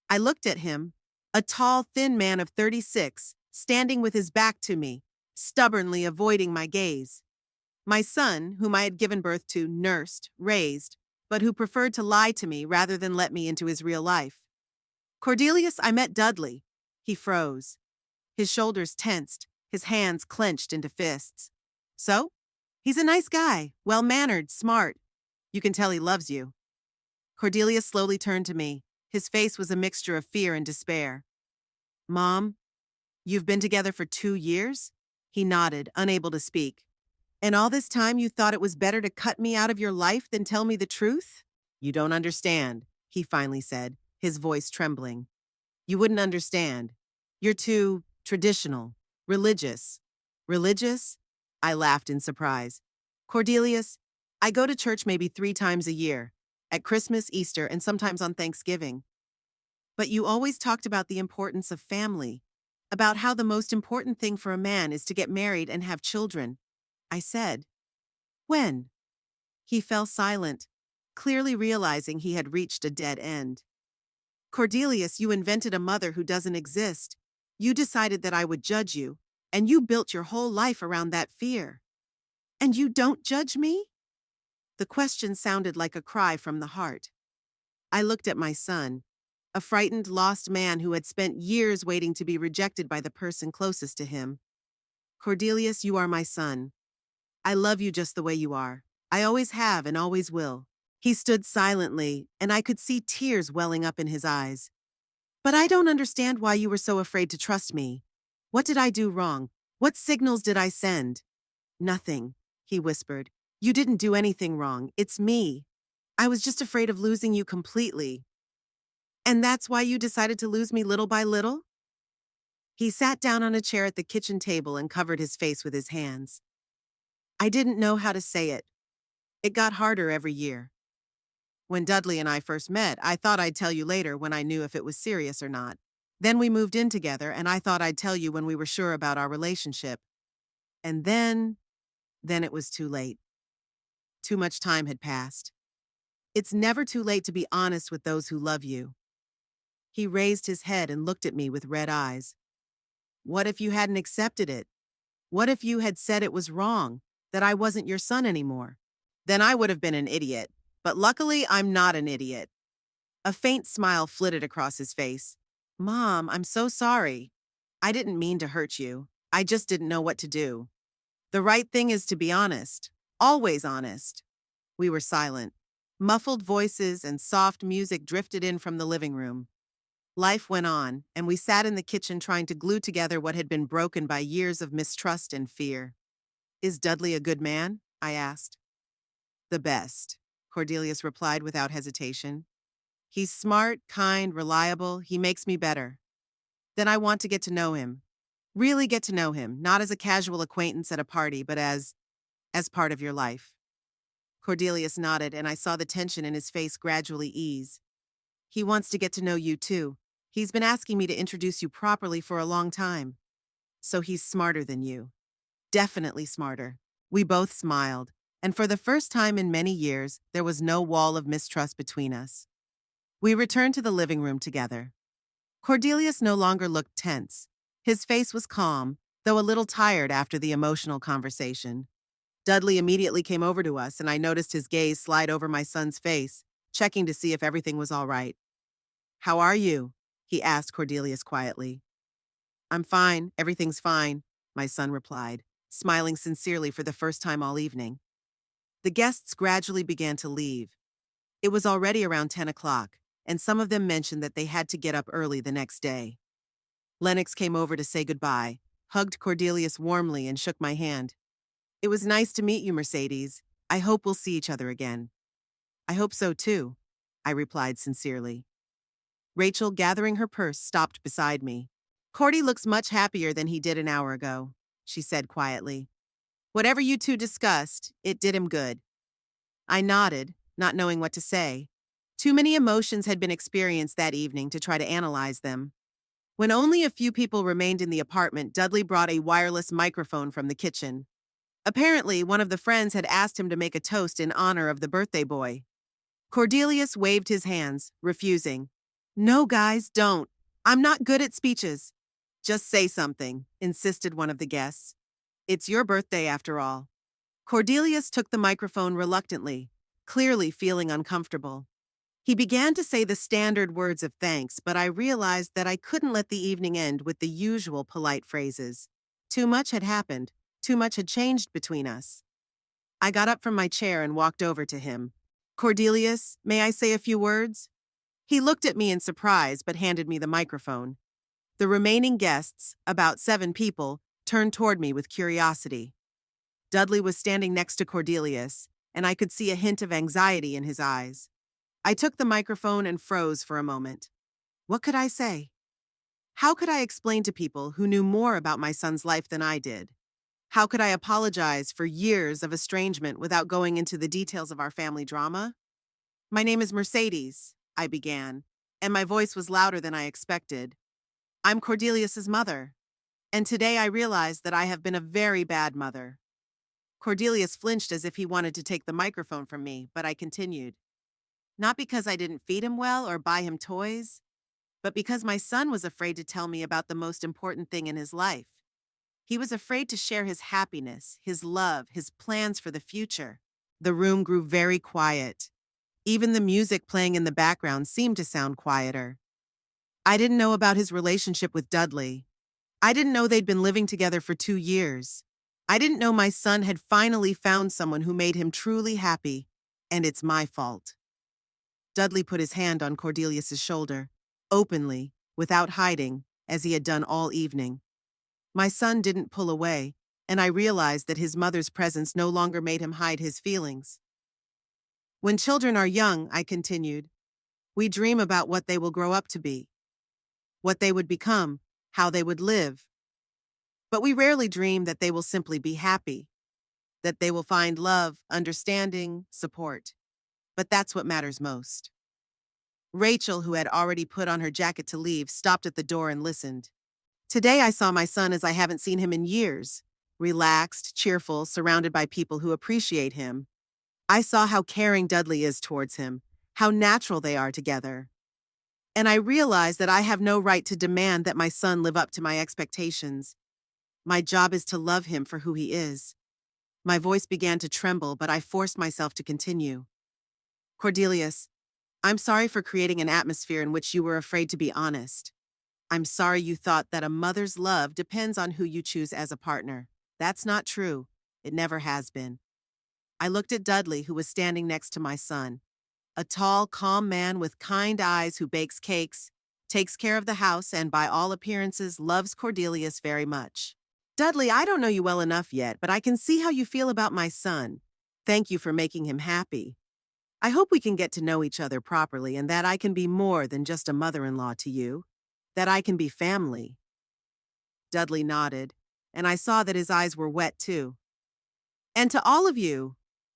I looked at him, a tall, thin man of 36, standing with his back to me, stubbornly avoiding my gaze. My son, whom I had given birth to, nursed, raised, but who preferred to lie to me rather than let me into his real life. Cordelius, I met Dudley. He froze. His shoulders tensed, his hands clenched into fists. So? He's a nice guy, well-mannered, smart. You can tell he loves you. Cordelius slowly turned to me. His face was a mixture of fear and despair. Mom, you've been together for 2 years? He nodded, unable to speak. And all this time you thought it was better to cut me out of your life than tell me the truth? You don't understand, he finally said, his voice trembling. You wouldn't understand. You're too traditional, religious. Religious? I laughed in surprise. Cordelius, I go to church maybe 3 times a year, at Christmas, Easter, and sometimes on Thanksgiving. But you always talked about the importance of family, about how the most important thing for a man is to get married and have children. I said, when? He fell silent, clearly realizing he had reached a dead end. Cordelius, you invented a mother who doesn't exist. You decided that I would judge you, and you built your whole life around that fear. And you don't judge me? The question sounded like a cry from the heart. I looked at my son, a frightened, lost man who had spent years waiting to be rejected by the person closest to him. Cordelius, you are my son. I love you just the way you are. I always have and always will. He stood silently, and I could see tears welling up in his eyes. But I don't understand why you were so afraid to trust me. What did I do wrong? What signals did I send? Nothing, he whispered. You didn't do anything wrong. It's me. I was just afraid of losing you completely. And that's why you decided to lose me little by little? He sat down on a chair at the kitchen table and covered his face with his hands. I didn't know how to say it. It got harder every year. When Dudley and I first met, I thought I'd tell you later when I knew if it was serious or not. Then we moved in together, and I thought I'd tell you when we were sure about our relationship. And then it was too late. Too much time had passed. It's never too late to be honest with those who love you. He raised his head and looked at me with red eyes. What if you hadn't accepted it? What if you had said it was wrong, that I wasn't your son anymore? Then I would have been an idiot. But luckily, I'm not an idiot. A faint smile flitted across his face. Mom, I'm so sorry. I didn't mean to hurt you. I just didn't know what to do. The right thing is to be honest. Always honest. We were silent. Muffled voices and soft music drifted in from the living room. Life went on, and we sat in the kitchen trying to glue together what had been broken by years of mistrust and fear. Is Dudley a good man? I asked. The best, Cordelius replied without hesitation. He's smart, kind, reliable. He makes me better. Then I want to get to know him. Really get to know him, not as a casual acquaintance at a party, but as part of your life. Cordelius nodded, and I saw the tension in his face gradually ease. He wants to get to know you, too. He's been asking me to introduce you properly for a long time. So he's smarter than you. Definitely smarter. We both smiled, and for the first time in many years, there was no wall of mistrust between us. We returned to the living room together. Cordelius no longer looked tense. His face was calm, though a little tired after the emotional conversation. Dudley immediately came over to us, and I noticed his gaze slide over my son's face, checking to see if everything was all right. How are you? He asked Cordelius quietly. I'm fine, everything's fine, my son replied, smiling sincerely for the first time all evening. The guests gradually began to leave. It was already around 10 o'clock, and some of them mentioned that they had to get up early the next day. Lennox came over to say goodbye, hugged Cordelius warmly, and shook my hand. It was nice to meet you, Mercedes. I hope we'll see each other again. I hope so too, I replied sincerely. Rachel, gathering her purse, stopped beside me. Cordy looks much happier than he did an hour ago, she said quietly. Whatever you two discussed, it did him good. I nodded, not knowing what to say. Too many emotions had been experienced that evening to try to analyze them. When only a few people remained in the apartment, Dudley brought a wireless microphone from the kitchen. Apparently, one of the friends had asked him to make a toast in honor of the birthday boy. Cordelius waved his hands, refusing. No, guys, don't. I'm not good at speeches. Just say something, insisted one of the guests. It's your birthday, after all. Cordelius took the microphone reluctantly, clearly feeling uncomfortable. He began to say the standard words of thanks, but I realized that I couldn't let the evening end with the usual polite phrases. Too much had happened. Too much had changed between us. I got up from my chair and walked over to him. Cordelius, may I say a few words? He looked at me in surprise but handed me the microphone. The remaining guests, about 7 people, turned toward me with curiosity. Dudley was standing next to Cordelius, and I could see a hint of anxiety in his eyes. I took the microphone and froze for a moment. What could I say? How could I explain to people who knew more about my son's life than I did? How could I apologize for years of estrangement without going into the details of our family drama? My name is Mercedes, I began, and my voice was louder than I expected. I'm Cordelius's mother, and today I realized that I have been a very bad mother. Cordelius flinched as if he wanted to take the microphone from me, but I continued. Not because I didn't feed him well or buy him toys, but because my son was afraid to tell me about the most important thing in his life. He was afraid to share his happiness, his love, his plans for the future. The room grew very quiet. Even the music playing in the background seemed to sound quieter. I didn't know about his relationship with Dudley. I didn't know they'd been living together for 2 years. I didn't know my son had finally found someone who made him truly happy, and it's my fault. Dudley put his hand on Cordelius's shoulder, openly, without hiding, as he had done all evening. My son didn't pull away, and I realized that his mother's presence no longer made him hide his feelings. When children are young, I continued, we dream about what they will grow up to be, what they would become, how they would live. But we rarely dream that they will simply be happy, that they will find love, understanding, support. But that's what matters most. Rachel, who had already put on her jacket to leave, stopped at the door and listened. Today I saw my son as I haven't seen him in years, relaxed, cheerful, surrounded by people who appreciate him. I saw how caring Dudley is towards him, how natural they are together. And I realized that I have no right to demand that my son live up to my expectations. My job is to love him for who he is. My voice began to tremble, but I forced myself to continue. Cordelius, I'm sorry for creating an atmosphere in which you were afraid to be honest. I'm sorry you thought that a mother's love depends on who you choose as a partner. That's not true. It never has been. I looked at Dudley, who was standing next to my son. A tall, calm man with kind eyes who bakes cakes, takes care of the house, and by all appearances loves Cordelius very much. Dudley, I don't know you well enough yet, but I can see how you feel about my son. Thank you for making him happy. I hope we can get to know each other properly and that I can be more than just a mother-in-law to you, that I can be family. Dudley nodded, and I saw that his eyes were wet too. And to all of you,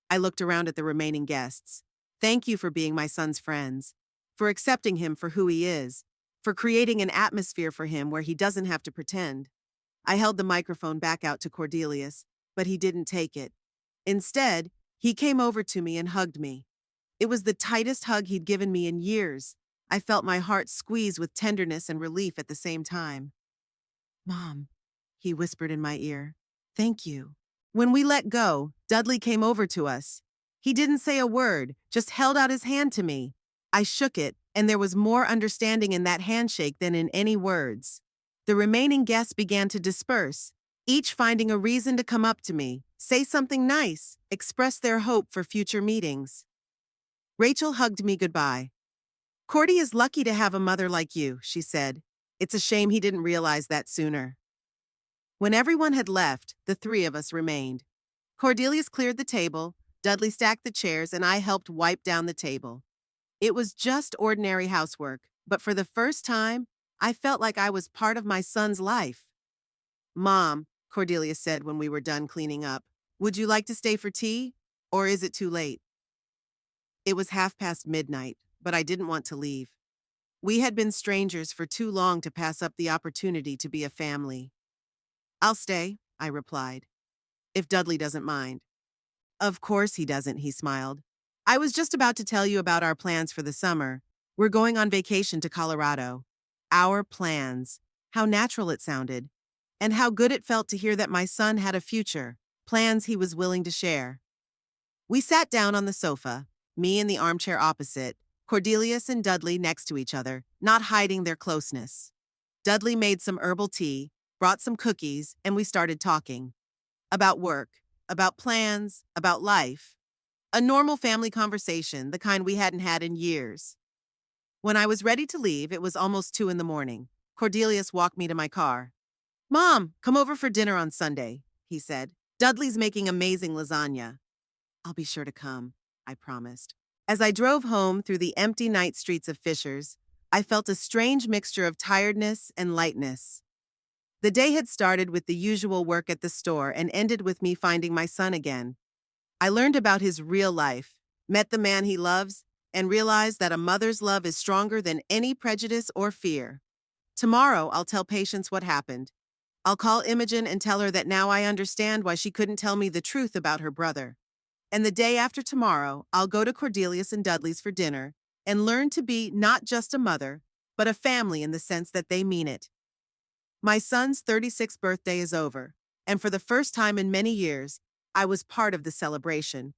I looked around at the remaining guests. Thank you for being my son's friends, for accepting him for who he is, for creating an atmosphere for him where he doesn't have to pretend. I held the microphone back out to Cordelius, but he didn't take it. Instead, he came over to me and hugged me. It was the tightest hug he'd given me in years. I felt my heart squeeze with tenderness and relief at the same time. Mom, he whispered in my ear. Thank you. When we let go, Dudley came over to us. He didn't say a word, just held out his hand to me. I shook it, and there was more understanding in that handshake than in any words. The remaining guests began to disperse, each finding a reason to come up to me, say something nice, express their hope for future meetings. Rachel hugged me goodbye. Cordy is lucky to have a mother like you, she said. It's a shame he didn't realize that sooner. When everyone had left, the 3 of us remained. Cordelius cleared the table, Dudley stacked the chairs, and I helped wipe down the table. It was just ordinary housework, but for the first time, I felt like I was part of my son's life. Mom, Cordelius said when we were done cleaning up, would you like to stay for tea, or is it too late? It was midnight, but I didn't want to leave. We had been strangers for too long to pass up the opportunity to be a family. I'll stay, I replied, if Dudley doesn't mind. Of course he doesn't, he smiled. I was just about to tell you about our plans for the summer. We're going on vacation to Colorado. Our plans. How natural it sounded. And how good it felt to hear that my son had a future, plans he was willing to share. We sat down on the sofa, me in the armchair opposite, Cordelius and Dudley next to each other, not hiding their closeness. Dudley made some herbal tea, brought some cookies, and we started talking. About work, about plans, about life. A normal family conversation, the kind we hadn't had in years. When I was ready to leave, it was almost 2 a.m. Cordelius walked me to my car. Mom, come over for dinner on Sunday, he said. Dudley's making amazing lasagna. I'll be sure to come, I promised. As I drove home through the empty night streets of Fishers, I felt a strange mixture of tiredness and lightness. The day had started with the usual work at the store and ended with me finding my son again. I learned about his real life, met the man he loves, and realized that a mother's love is stronger than any prejudice or fear. Tomorrow, I'll tell Patience what happened. I'll call Imogen and tell her that now I understand why she couldn't tell me the truth about her brother. And the day after tomorrow, I'll go to Cordelius and Dudley's for dinner and learn to be not just a mother, but a family in the sense that they mean it. My son's 36th birthday is over, and for the first time in many years, I was part of the celebration.